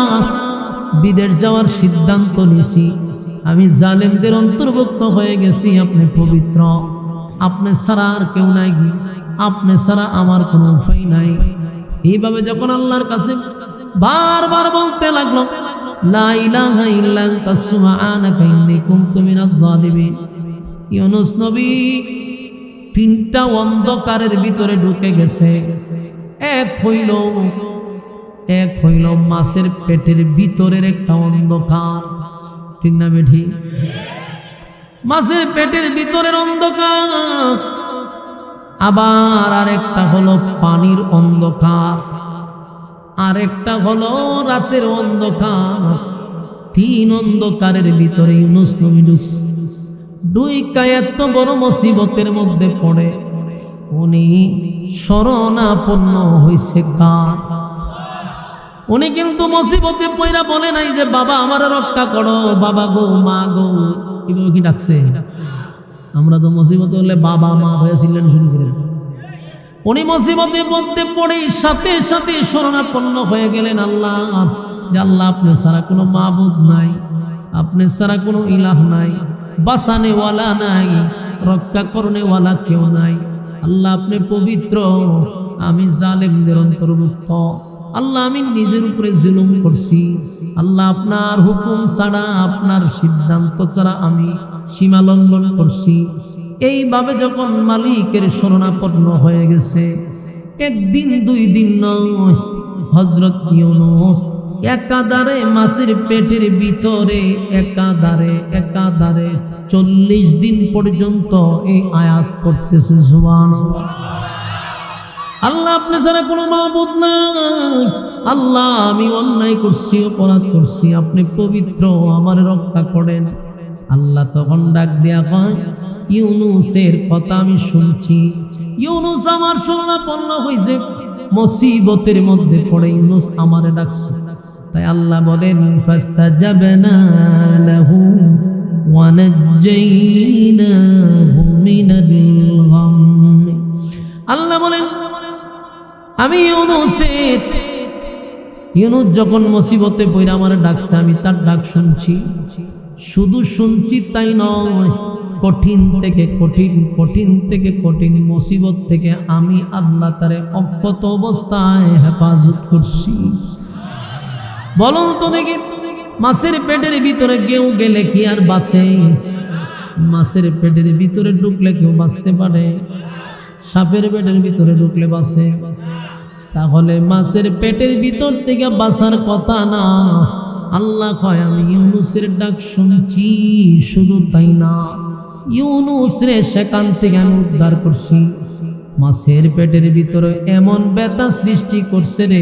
বিদেশ যাওয়ার সিদ্ধান্ত নিয়েছি, আমি জালিমদের অন্তর্ভুক্ত হয়ে গেছি, আপনি পবিত্র, আপনি ছাড়া আর কেউ নাই, আপনি ছাড়া আমার কোনো উপায় নাই। এইভাবে যখন আল্লাহর কাছে বারবার বলতে লাগলো লা ইলাহা ইল্লা আনতা সুবহানাকা ইন্নী কুনতু মিনাজ জালিমিন, ইউনুস নবী 3টা অন্ধকারের ভিতরে ঢুকে গেছে। এক হইল মাছের পেটের ভিতরের একটা অন্ধকার, ঠিক না বেঠি? মাছের পেটের ভিতরের অন্ধকার, আবার আরেকটা হলো পানির অন্ধকার, আরেকটা হলো রাতের অন্ধকার। 3 অন্ধকারের ভিতরে ইউনুস নবী ঢুইকা এত বড় মুসিবতের মধ্যে পড়ে উনি শরণাপন্ন হইছে কার? উনি কিন্তু মুসিবতে পয়রা বলে নাই যে বাবা আমার রক্ষা করো, বাবা গো, মা গো, এভাবে কি ডাকছে? আমরা তো মুসিবতে হলে বাবা মা হয়েছিলেন শুনেছিলেন। উনি মুসিবতে মধ্যে পড়ে সাথে সাথে শরণাপন্ন হয়ে গেলেন আল্লাহ, যে আল্লাহ আপনি ছাড়া কোনো মাবুদ নাই, আপনি ছাড়া কোনো ইলাহ নাই, বাঁচানে ওয়ালা নাই, রক্ষা করনে ওয়ালা কেউ নাই। আল্লাহ আপনি পবিত্র, আমি জালেমদের অন্তর্ভুক্ত। আল্লাহ আমি নিজের উপরে জুলুম করছি, আল্লাহ আপনার হুকুম ছাড়া, আপনার সিদ্ধান্ত ছাড়া আমি সীমা লঙ্ঘন করছি। এইভাবে যখন মালিকের শরণাপন্ন হয়ে গেছে, একদিন দুই দিন নয়, হযরত ইউনূস একাধারে মাছের পেটের ভিতরে একাধারে 40 দিন পর্যন্ত এই আয়াত পড়তেছে। সুবহানাল্লাহ। আল্লাহ আপনি ছাড়া কোনো মাবুদ নাই। আল্লাহ আমি অন্যায় করছি, অপরাধ করছি, আপনি পবিত্র, আমার রক্ষা করেন। আল্লাহ তখন ডাক দেয়া কয়, ইউনূসের কথা আমি শুনছি। ইউনূস আমার শরণাপন্ন হয়েছে, মুসিবতের মধ্যে পড়ে ইউনূস আমারে ডাকছে। তাই আল্লাহ বলেন, ফাস্তাজাবনা লাহু ওয়া নাজ্জাইনাহু মিনাল গাম। আল্লাহ বলেন আমি ইউনূস যখন মুসিবতে পড়ে আমারে ডাকছে, আমি তার ডাক শুনছি। শুধু শুনছি তাই নয়, কঠিন থেকে কঠিন মুসিবত থেকে আমি আল্লাহ তারে অক্ষত অবস্থায় হেফাজত করছি। বলুন তো দেখি, মাছের পেটের ভিতরে কেউ গেলে কি আর বাঁচে? মাছের পেটের ভিতরে ঢুকলে কেউ বাঁচতে পারে? সাপের পেটের ভিতরে ঢুকলে বাঁচে? তাহলে মাছের পেটের ভিতর থেকে বাঁচার কথা না। আল্লাহ কয় আমি ইউনূসের ডাক শুনছি, শুধু তাই না, ইউনূস রে সেখান থেকে আমি উদ্ধার করছি। মাছের পেটের ভিতরে এমন ব্যথা সৃষ্টি করছে রে,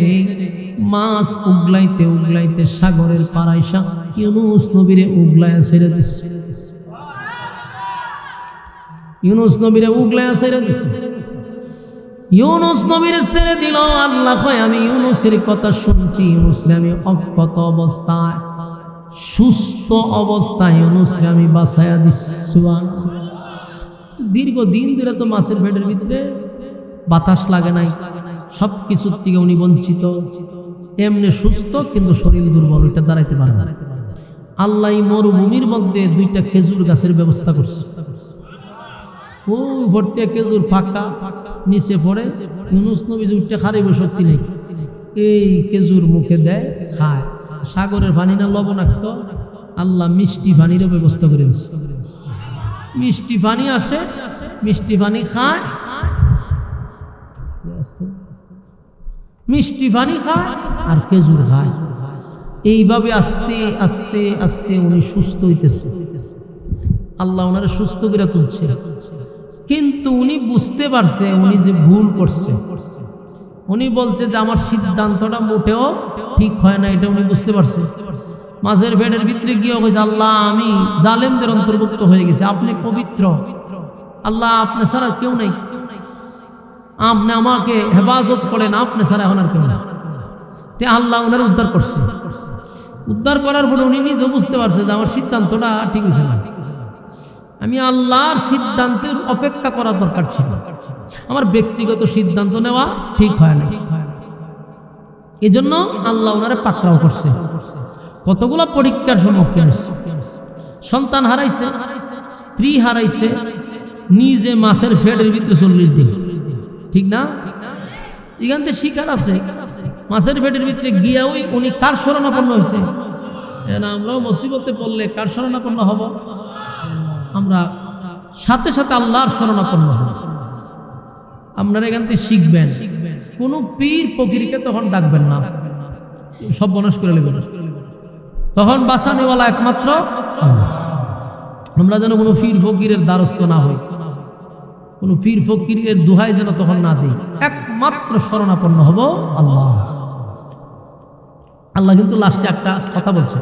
মাছ উগলাইতে সাগরের পারাইসা ইউনূস নবীরে উগলাইয়া ছেড়ে দিচ্ছে। ইউনূস নবীরে উগলাইয়া ছেড়ে দিচ্ছে। ইউনূস নবীরে ছেড়ে দিল। আল্লাহ কয় আমি ইউনূসের কথা শুনছি। ইউনূসরে আমি অক্ষত অবস্থায়, সুস্থ অবস্থায় ইউনূসরে আমি বাঁচাইয়া দিচ্ছি। সুবহানাল্লাহ। দীর্ঘদিন ধরে তো মাছের পেটের ভিতরে বাতাস লাগে নাই, সব কিছুর থেকে উনি বঞ্চিত। এমনি সুস্থ কিন্তু শরীর দুর্বল, ওইটা দাঁড়াইতে পারে না। আল্লাহ মরুভূমির মধ্যে 2টা খেজুর গাছের ব্যবস্থা করছে। ও ভর্তি খেজুর ফাঁকা, নিচে পড়ে ইউনূস নবী উঠতে খারিব শক্তি নেই, এই খেজুর মুখে দেয়, খায়। সাগরের পানি না লবণাক্ত, আল্লাহ মিষ্টি পানিরও ব্যবস্থা করে দিচ্ছে। মিষ্টি পানি আসে, মিষ্টি পানি খায়, মিষ্টি পানি খায় আর খেজুর খায়। এইভাবে আস্তে আস্তে আস্তে উনি সুস্থ হইতেছে। আল্লাহ ওনারে সুস্থ করে তুলছে। কিন্তু উনি বুঝতে পারছে উনি যে ভুল করছে। উনি বলছে যে আমার সিদ্ধান্তটা মোটেও ঠিক হয় না, এটা উনি বুঝতে পারছে। মাছের পেটের ভিতরে গিয়ে বলছে, আল্লাহ আমি জালেমদের অন্তর্ভুক্ত হয়ে গেছি, আপনি পবিত্র, আল্লাহ আপনি ছাড়া কেউ নেই, আপনি আমাকে হেফাজত করেন, আপনি ছাড়া এখন আর কেউ নেই। তে আল্লাহ ওনার উদ্ধার করছে। উদ্ধার করার পরে উনি নিজে বুঝতে পারছে যে আমার সিদ্ধান্তটা ঠিক হয়েছে না, আমি আল্লাহর সিদ্ধান্তের অপেক্ষা করা দরকার ছিল, আমার ব্যক্তিগত সিদ্ধান্ত নেওয়া ঠিক হয় না। এই জন্য আল্লাহ ওনারে পাকড়াও করছে। কতগুলো পরীক্ষার সম্মুখীন, সন্তান হারাইছে, স্ত্রী হারাইছে, নিজে মাছের পেটের ভিতরে 40 দিন, ঠিক না? এখান থেকে শিকার আছে, মাছের পেটের ভিতরে গিয়া উনি কার শরণাপন্ন হয়েছে? আমরাও মুসিবতে পড়লে কার শরণাপন্ন হব? আমরা সাথে সাথে আল্লাহর শরণাপন্ন হব। আপনারা এখান থেকে শিখবেন, কোনো পীর ফকিরকে তখন ডাকবেন না, সব বনস করে নেবেন। তখন বাঁচানেওয়ালা একমাত্র আল্লাহ। আমরা যেন কোনো পীর ফকিরের দ্বারস্থ না হই, কোনো পীর ফকিরের দোহাই যেন তখন না দিই। একমাত্র শরণাপন্ন হব আল্লাহ। আল্লাহ কিন্তু লাস্টে একটা কথা বলছে,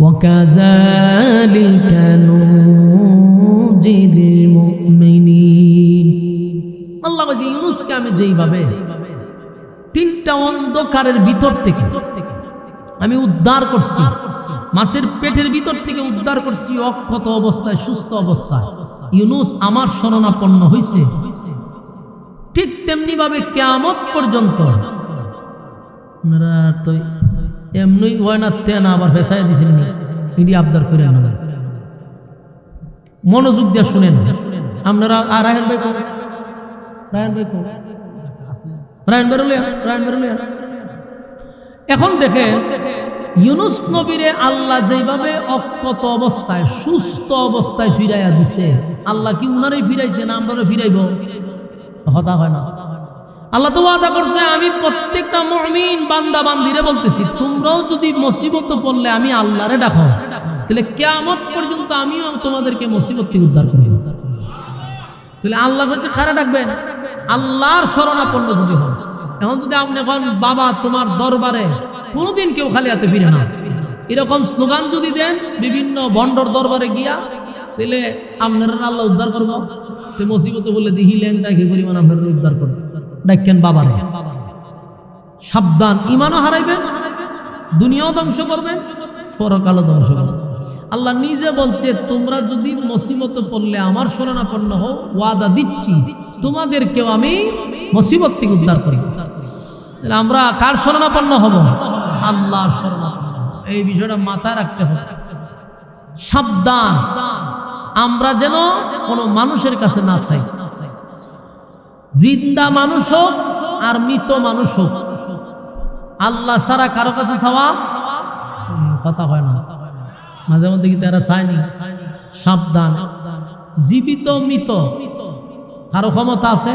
وَكَذَلِكَ نُنْجِي الْمُؤْمِنِينَ। আল্লাহ বলছে ইউনূসকে আমি যেইভাবে 3টা অন্ধকারের ভিতর থেকে আমি উদ্ধার করছি, মাছের পেটের ভিতর থেকে উদ্ধার করছি অক্ষত অবস্থায়, সুস্থ অবস্থায়, ইউনূস আমার শরণাপন্ন হয়েছে, ঠিক তেমনি ভাবে কিয়ামত পর্যন্ত আপনারা তো এমনি হয় না, তেনা আবার ফেসাই দিছেন, এটি আবদার করে না, মনোযোগ দিয়ে শুনেন আপনারা। আর রায়হান ভাই করে, রায়হান ভাই করে, রায়হান বেরোলে, রায়হান বেরোলে। এখন দেখেন ইউনূস নবীরে আল্লাহ যেভাবে অক্ষত অবস্থায়, সুস্থ অবস্থায় ফিরাইয়া দিছে, আল্লাহ কি উনারে ফিরাইছে না আমরা ফিরাইব? হতা হয় না। আল্লাহ তো ওয়াদা করছে, আমি প্রত্যেকটা মুমিন বান্দা বান্দিরে বলতেছি, তোমরাও যদি মুসিবত পড়লে আমি আল্লাহরে ডাকো, তাহলে কিয়ামত পর্যন্ত আমিও তোমাদেরকে মুসিবত থেকে উদ্ধার করব। তাহলে আল্লাহর কাছে কারা ডাকবেন? আল্লাহর শরণাপন্ন যদি হন। এখন যদি আপনি এখন বাবা তোমার দরবারে কোনোদিন কেউ খালি হাতে ফিরে না, এরকম স্লোগান যদি দেন বিভিন্ন বন্ডর দরবারে গিয়া, তাহলে আপনারা আল্লাহ উদ্ধার করবো। তো মুসিবত বললে দিহিলেন ডাকি পরিমাণ আপনারা উদ্ধার করবে। ডাকেন বাবারে, সাবধান, ইমানও হারাইবেন, দুনিয়াও ধ্বংস করবেন, পরকালও ধ্বংস করবেন। আল্লাহ নিজে বলছে, তোমরা যদি মুসিবত পড়লে আমার শরণাপন্ন হও, ওয়াদা দিচ্ছি তোমাদেরকেও আমি মুসিবত থেকে উদ্ধার করি। আমরা কার শরণাপন্ন হব? আল্লাহর শরণাপন্ন। এই বিষয়টা মাথায় রাখতে হবে। সাবধান, আমরা যেন কোনো মানুষের কাছে না চাই। জিন্দা মানুষ হোক আর মৃত মানুষ হোক, আল্লাহ ছাড়া কারো কাছে চাওয়া কথা হয় না। মাঝে মধ্যে কি তারা চায়নি? সাবধান, জীবিত মৃত কারো ক্ষমতা আছে?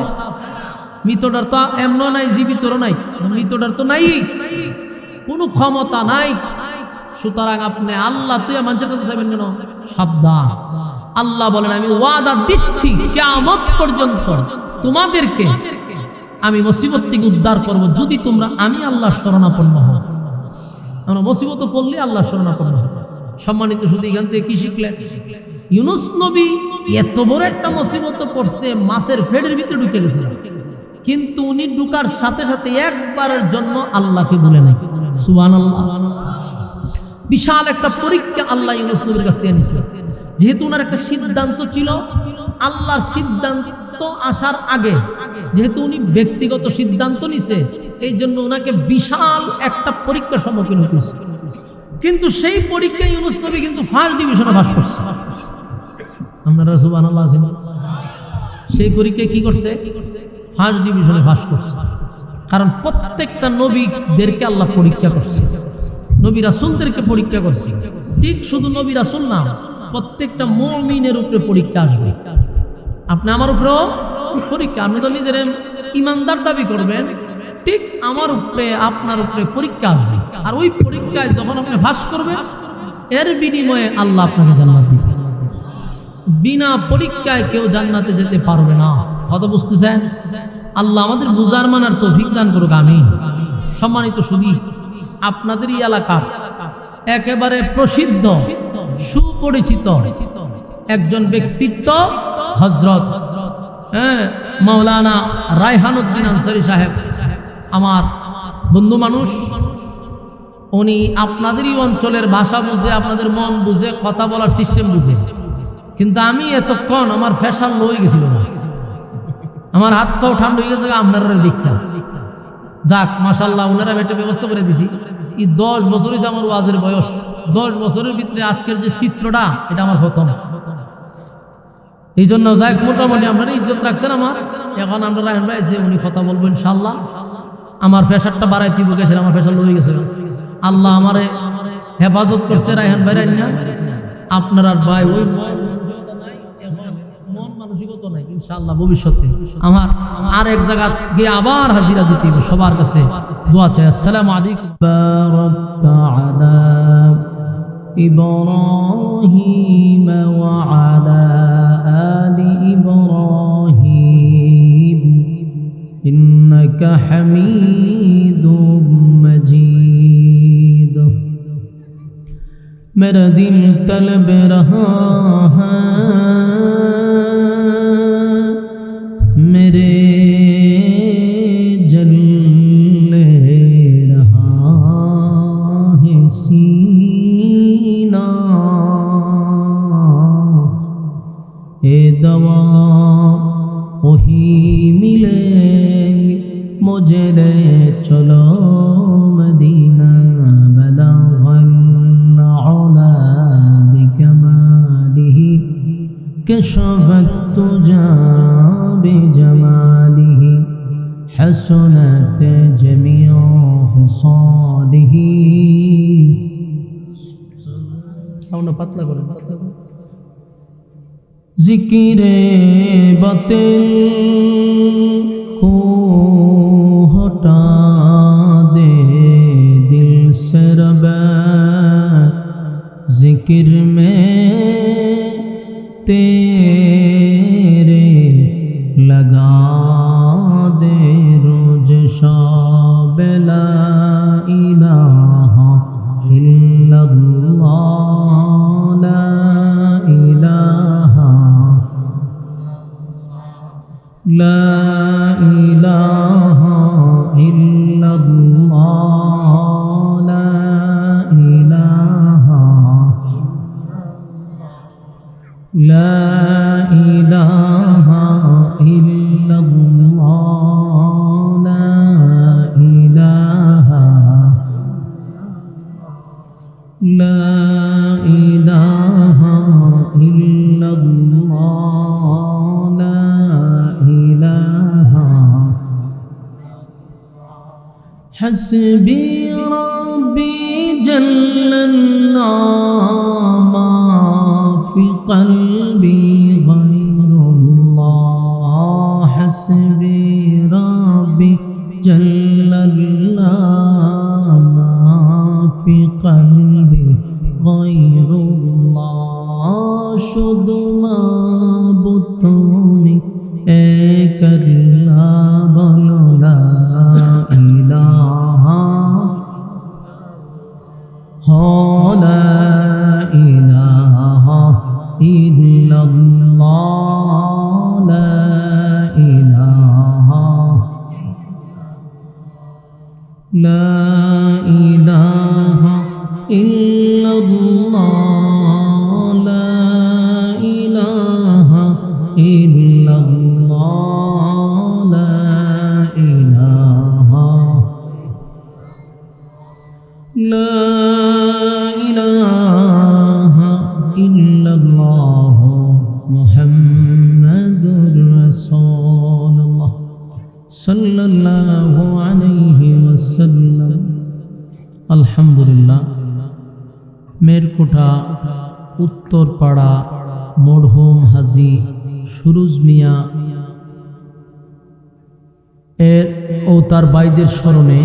মৃতটার তো এমন নাই, জীবিতরও নাই, মৃতটার তো নাই, কোনো ক্ষমতা নাই। সুতরাং আপনি আল্লাহ তুই মানুষের কাছে চাইবেন কেন? সাবধান। আল্লাহ বলেন, আমি ওয়াদা দিচ্ছি কিয়ামত পর্যন্ত তোমাদেরকে আমি মুসিবত থেকে উদ্ধার করব যদি তোমরা আমি আল্লাহর শরণাপন্ন হও। আমরা মুসিবত পড়লে আল্লাহর শরণাপন্ন হব। সম্মানিত, শুধু এখান থেকে কি শিখলেন? ইউনুস নবী এত বড় একটা মুসিবত পড়ছে, মাছের ফেডের ভিতরে ঢুকে গেছিল, কিন্তু উনি ঢুকার সাথে সাথে একবারের জন্য আল্লাহকে বলে নাই। সুবহানাল্লাহ। বিশাল একটা পরীক্ষা আল্লাহ ইউনুস নবীর কাছ থেকে নিয়েছে। যেহেতু ওনার একটা সিদ্ধান্ত ছিল, আল্লাহর সিদ্ধান্ত আসার আগে যেহেতু উনি ব্যক্তিগত সিদ্ধান্ত নিছে, এই জন্য ওনাকে বিশাল একটা পরীক্ষার সম্মুখীন হয়েছে। কিন্তু সেই পরীক্ষায় ইউনুস নবী কিন্তু ফার্স্ট ডিভিশনে পাস করছে। আপনারা সুবহানাল্লাহ। সেই পরীক্ষায় কি করছে? ফার্স্ট ডিভিশনে পাস করছে। কারণ প্রত্যেকটা নবীদেরকে আল্লাহ পরীক্ষা করছে, নবী রাসূলদেরকে পরীক্ষা করছে। ঠিক শুধু নবী রাসূল না, প্রত্যেকটা মুমিনের উপরে পরীক্ষা আসবে। আপনি আমার উপরেও পরীক্ষা। আপনি তো নিজের ইমানদার দাবি করবেন, ঠিক আমার উপরে আপনার উপরে পরীক্ষা আসবে। আর ওই পরীক্ষায় যখন আপনি পাস করবেন, এর বিনিময়ে আল্লাহ আপনাকে জান্নাত দিবে। বিনা পরীক্ষায় কেউ জান্নাতে যেতে পারবে না। কথা বুঝতেছেন? আল্লাহ আমাদের বুঝার মানার তৌফিক দান করুক, আমিন। সম্মানিত শুধু আপনাদের এই এলাকার একেবারে প্রসিদ্ধ সুপরিচিত একজন ব্যক্তিত্ব হযরত মাওলানা রায়হানুদ্দিন আনসারী সাহেব, আমার বন্ধু মানুষ। উনি আপনাদেরই অঞ্চলের ভাষা বুঝে, আপনাদের মন বুঝে, কথা বলার সিস্টেম বুঝে। কিন্তু আমি এতক্ষণ আমার ফ্যাশন লয়ে গেছিল না, আমার হাত পাও ঠান্ডা হয়ে গেছে আপনারা দীক্ষা। যাক মাশাআল্লাহ, ওনারা একটা ব্যবস্থা করে দিছি। এই 10 বছর হয়েছে আমার ওয়াজের বয়স। 10 বছরের ভিতরে আজকের যে চিত্রটা, এটা আমার প্রথম। এই জন্য যাক মোটামুটি আপনারা ইজ্জত রাখছেন আমার। এখন আমরা রায়হান ভাই আছে, উনি কথা বলবো ইনশাআল্লাহ। আমার প্রেশারটা বাড়াইতে গেছিল, আমার প্রেশার লয়ে গেছিল। আল্লাহ আমারে হেফাজত করছে রায়হান ভাই না। আপনার আর ভাই ওই মন মানসিকতা নাই, ইনশাআল্লাহ ভবিষ্যতে আমার আর এক জায়গা গিয়ে আবার হাজিরা দিতে হবে। সবার কাছে দোয়া চাই। আসসালামু আলাইকুম। বারাকা আলা ইব্রাহিম ওয়া আলা আলি ইব্রাহিম ইন্নাকা হামিদুম মজিদ। मेरा दिल तलब रहा है मेरे जल रहा है सीना, ए दवा वही मिलेंगे मुझे ले चलो मदीना। كشفت تجا بجماله حسنت جميع خصاله। সাউন্ড পাতলা করে। জিকিরে বাতিল কো जिक्र में तेरे लगा दे रोज शाब ला इलाहा इल्लल्लाह ला इलाहा ला इलाहा इल्लल्लाह ला इलाहा ला इलाहा इल्लल्लाह ला इलाहा ला इलाहा इल्लल्लाह ला इलाहा हस्बी रब्बी जल्लल्लाह मा फी क़ल्बी गैरुल्लाह हस्बी रब्बी जल्लल्लाह मा फी क़ल्बी गैरुल्लाह शुद्ध माबूद তুমি এক আল্লাহ বলো লা ইলাহা লা ইলাহা ইল্লাল্লাহ লা ইলাহা লা ইলাহা ইল্লাল্লাহ লা ইলাহা ইল্লাল্লাহ লা ইলাহা লা ইলাহা ইল্লাল্লাহ মুহাম্মাদুর রাসূলুল্লাহ সাল্লাল্লাহু আলাইহি ওয়াসাল্লাম। আলহামদুলিল্লাহ, মেরকুটা উত্তরপাড়া মরহুম হাজী সুরুজ মিয়া এর ও তার ভাইদের স্মরণে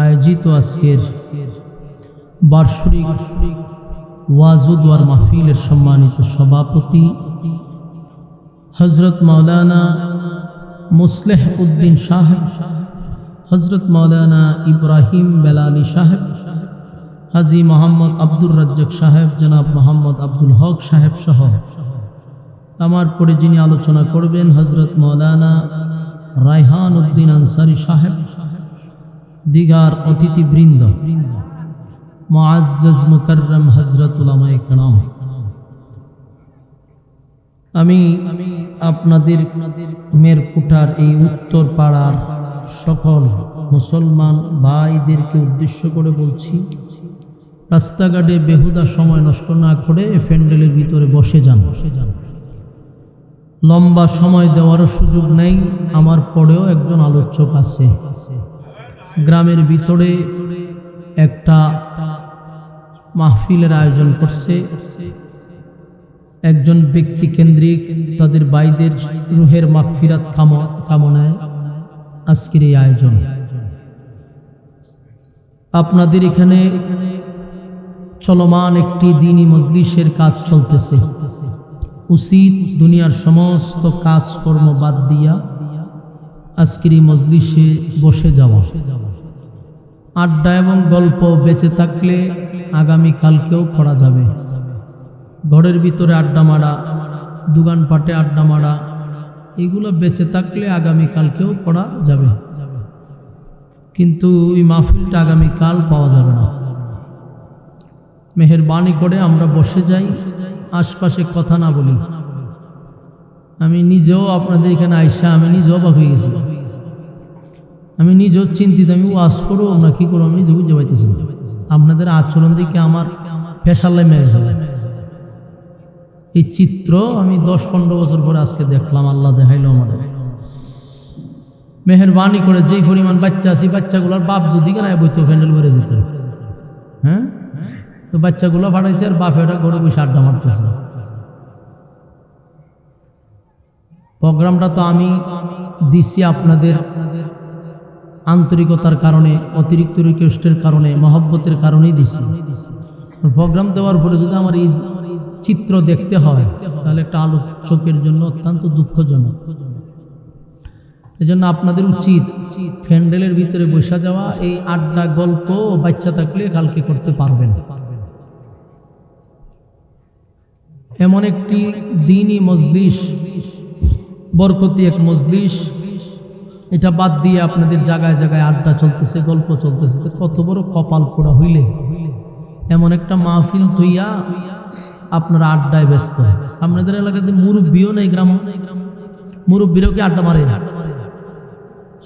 আয়োজিত আজকের বার্ষিক ওয়াজুদওয়ার মাহফিলের সম্মানিত সভাপতি হযরত মাওলানা মুসলেহ উদ্দিন সাহেব, হযরত মাওলানা ইব্রাহিম বেলালী সাহেব, হাজী মোহাম্মদ আব্দুর রাজ্জাক সাহেব, জনাব মোহাম্মদ আব্দুল হক সাহেব সহ আমার পরে যিনি আলোচনা করবেন হযরত মাওলানা রায়হান উদ্দিন আনসারী সাহেব, দিগার অতিথিবৃন্দ, মুআজ্জাজ মুকাররম হযরত উলামায়ে কেরাম, আমি আপনাদের মেরকুটার এই উত্তর পাড়ার সকল মুসলমান ভাইদেরকে উদ্দেশ্য করে বলছি, রাস্তাঘাটে বেহুদা সময় নষ্ট না করে প্যান্ডেলের ভিতরে বসে যান। লম্বা সময় দেওয়ারও সুযোগ নেই। আমার পরেও একজন আলোচক আছে, গ্রামের ভিতরে একটা মাহফিলের আয়োজন করছে, একজন ব্যক্তি কেন্দ্রিক তাদের ভাইদের রুহের মাগফিরাত কামনায় আজকের এই আয়োজন। আপনাদের এখানে চলমান একটি দ্বীনি মজলিসের কাজ চলতেছে। উচিত দুনিয়ার সমস্ত কাজকর্ম বাদ দিয়া আজকের এই মজলিসে বসে যাওয়া। আড্ডা এবং গল্প বেঁচে থাকলে আগামীকালকেও করা যাবে। ঘরের ভিতরে আড্ডা মারা, দোকানপাটে আড্ডা মারা, এগুলো বেঁচে থাকলে আগামীকালকেও করা যাবে, কিন্তু এই মাহফিলটা আগামীকাল পাওয়া যাবে না। মেহেরবানি করে আমরা বসে যাই, আশপাশে কথা না বলি। আমি নিজেও আপনাদের এখানে আইসা আমি নিজেও অবাক হয়ে গেছি। আমি নিজেও চিন্তিত, আমি ওয়াজ করবো না কি করবো আমি নিজে বুঝতে পাইতেছি। আপনাদের আচরণ দিকে আমার ফেসাল্লাই মেরে যাবে। এই চিত্র আমি 10-15 বছর পরে আজকে দেখলাম, আল্লাহ দেখাইল আমাদের। মেহেরবানি করে যেই পরিমাণ বাচ্চা আছে, বাচ্চাগুলোর বাপ যদি কেন বইতো প্যান্ডেল ভরে যেত, হ্যাঁ, তো বাচ্চাগুলো ফাটাইছে আর বাপ এটা ঘরে বসে আড্ডা মারতেছে। প্রোগ্রামটা তো আমি দিচ্ছি আপনাদের আন্তরিকতার কারণে, অতিরিক্ত রিকোয়েস্টের কারণে, মহব্বতের কারণেই দিচ্ছি। প্রোগ্রাম দেওয়ার পরে যদি আমার এই চিত্র দেখতে হয় তাহলে একটা আলোচকের জন্য অত্যন্ত দুঃখজনক। এজন্য আপনাদের উচিত প্যান্ডেলের ভিতরে বসে যাওয়া, এই আড্ডা গল্প বাচ্চা থাকলে কালকে করতে পারবেন। এমন একটি দ্বীনি মজলিস, বরকতি এক মজলিস, এটা বাদ দিয়ে আপনাদের জায়গায় জায়গায় আড্ডা চলতেছে, গল্প চলতেছে। কত বড় কপাল পোড়া হইলে এমন একটা মাহফিল তৈয়া আপনারা আড্ডায় ব্যস্ত। আপনাদের এলাকাতে মুরব্বীও নেই, গ্রাম মুরব্বীরাও কি আড্ডা মারে?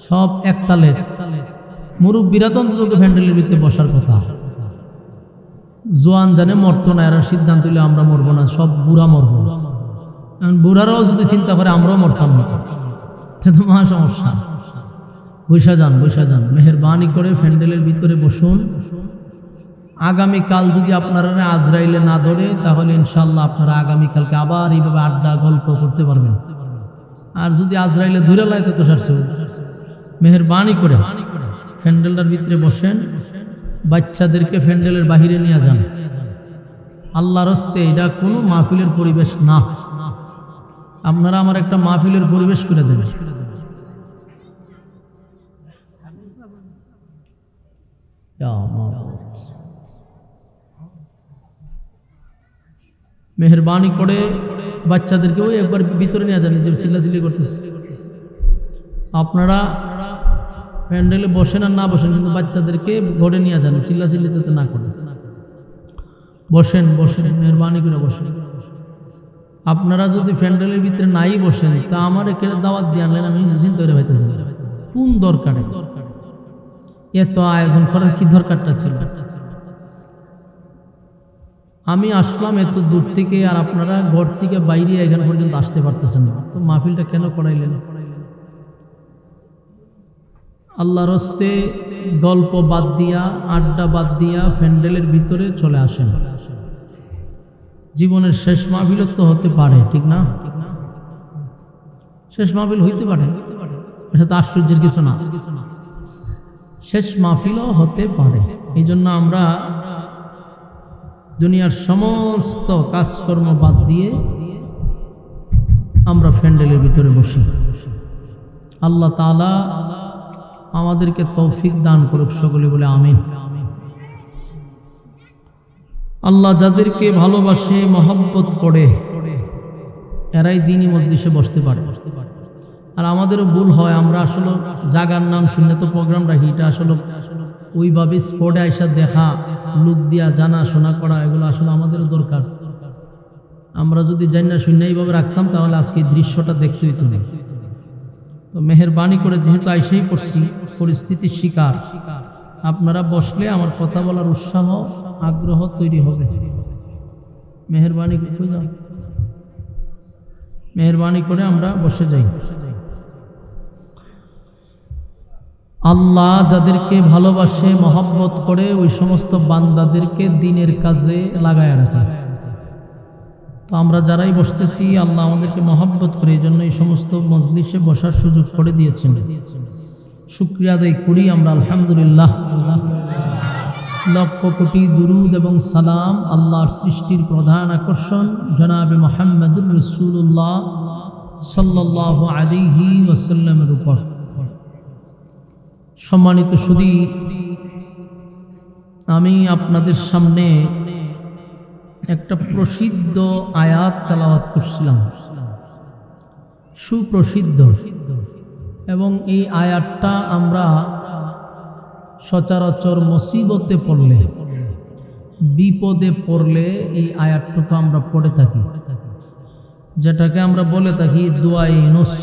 সব একতালের মুরব্বীরা তো অন্তত প্যান্ডেলের ভিতরে বসার কথা। জোয়ান জানে মরতো না, এরা সিদ্ধান্ত হইলে আমরা মরবো না, সব বুড়া মরবো। বুড়ারাও যদি চিন্তা করে আমরাও মরতাম না, তো মহা সমস্যা। বৈশা যান, বৈশা যান, মেহেরবানি করে প্যান্ডেলের ভিতরে বসুন। আগামীকাল যদি আপনারা আজরাইলে না ধরে তাহলে ইনশাল্লাহ আপনারা আগামীকালকে আবার এইভাবে আড্ডা গল্প করতে পারবেন। আর যদি আজরাইলে ধরে লাই তো সারছে, মেহেরবানি করে প্যান্ডেলটার ভিতরে বসেন, বাচ্চাদেরকে প্যান্ডেলের বাহিরে নিয়ে যান। আল্লাহর হস্তে এটা কোনো মাহফিলের পরিবেশ না। আপনারা আমার একটা মাহফিলের পরিবেশ করে দেবেন। মেহরবানি করে বাচ্চাদেরকে ওই একবার ভিতরে নিয়ে যান, যে চিল্লাচিল্লি করতেছে। আপনারা প্যান্ডেলে বসেন আর না বসেন, কিন্তু বাচ্চাদেরকে ঘরে নিয়ে যান, চিল্লাচিল্লি যাতে না করে। বসেন বসেন, মেহরবানি করে বসেন। আপনারা যদি প্যান্ডেলের ভিতরে নাই বসেন তা আমার এখানে দাওয়াত দিয়ে আনলেন, আমি চিন্তা করে পাইতেছেন কোন দরকারে এত আয়োজন করার কি দরকারটা ছিল? আমি আসলাম এত দূর থেকে, আর আপনারা ঘর থেকে বাইরে এখান পর্যন্ত আসতে পারতেছেন না, তো মাহফিলটা কেন করাইলেন? আল্লাহর হস্তে গল্প বাদ দিয়া, আড্ডা বাদ দিয়া প্যান্ডেলের ভিতরে চলে আসেন। জীবনের শেষ মাহফিল তো হতে পারে, ঠিক না? শেষ মাহফিল হইতে পারে, এটা তো আশ্চর্যের কিছু না। শেষ মাহফিলও হতে পারে। এই জন্য আমরা দুনিয়ার সমস্ত কাজকর্ম বাদ দিয়ে আমরা প্যান্ডেলের ভিতরে বসি। আল্লাহ তাআলা আমাদেরকে তৌফিক দান করুক, সকলে বলে আমিন। আল্লাহ যাদেরকে ভালোবাসে, মহব্বত করে, এরাই দ্বীনি মজলিসে বসতে পারে। আর আমাদেরও ভুল হয়, আমরা আসলে জাগার নাম শুনলে তো প্রোগ্রাম রাখি, এটা আসলে ওইভাবে স্পটে আইসা দেখা, লোক দিয়া জানা শোনা করা, এগুলো আসলে আমাদেরও দরকার। আমরা যদি জানা শুনে এইভাবে রাখতাম তাহলে আজকে এই দৃশ্যটা দেখতে হইতো না। তো মেহেরবানি করে, যেহেতু আইসেই পড়ছি, পরিস্থিতির শিকার, আপনারা বসলে আমার কথা বলার উৎসাহ, আগ্রহ তৈরি হবে। মেহেরবানি করে, মেহেরবানি করে আমরা বসে যাই। আল্লাহ যাদেরকে ভালোবাসে, মহব্বত করে, ওই সমস্ত বান্দাদেরকে দ্বীনের কাজে লাগায় রাখে। তো আমরা যারাই বসতেছি, আল্লাহ আমাদেরকে মহব্বত করে এই জন্য এই সমস্ত মজলিসে বসার সুযোগ করে দিয়েছেন। শুকরিয়া আদায় করি আমরা, আলহামদুলিল্লাহ। লক্ষ কোটি দুরুদ এবং সালাম আল্লাহর সৃষ্টির প্রধান আকর্ষণ জনাবে মুহাম্মদুর রাসূলুল্লাহ সাল্লাল্লাহু আলাইহি ওয়াসাল্লামের উপর। সম্মানিত সুধী, আমি আপনাদের সামনে একটা প্রসিদ্ধ আয়াত তেলাওয়াত করছিলাম, সুপ্রসিদ্ধ, এবং এই আয়াতটা আমরা সচরাচর মুসিবতে পড়লে, বিপদে পড়লে এই আয়াতটুকু আমরা পড়ে থাকি, যেটাকে আমরা বলে থাকি দোয়ায়ে নুস,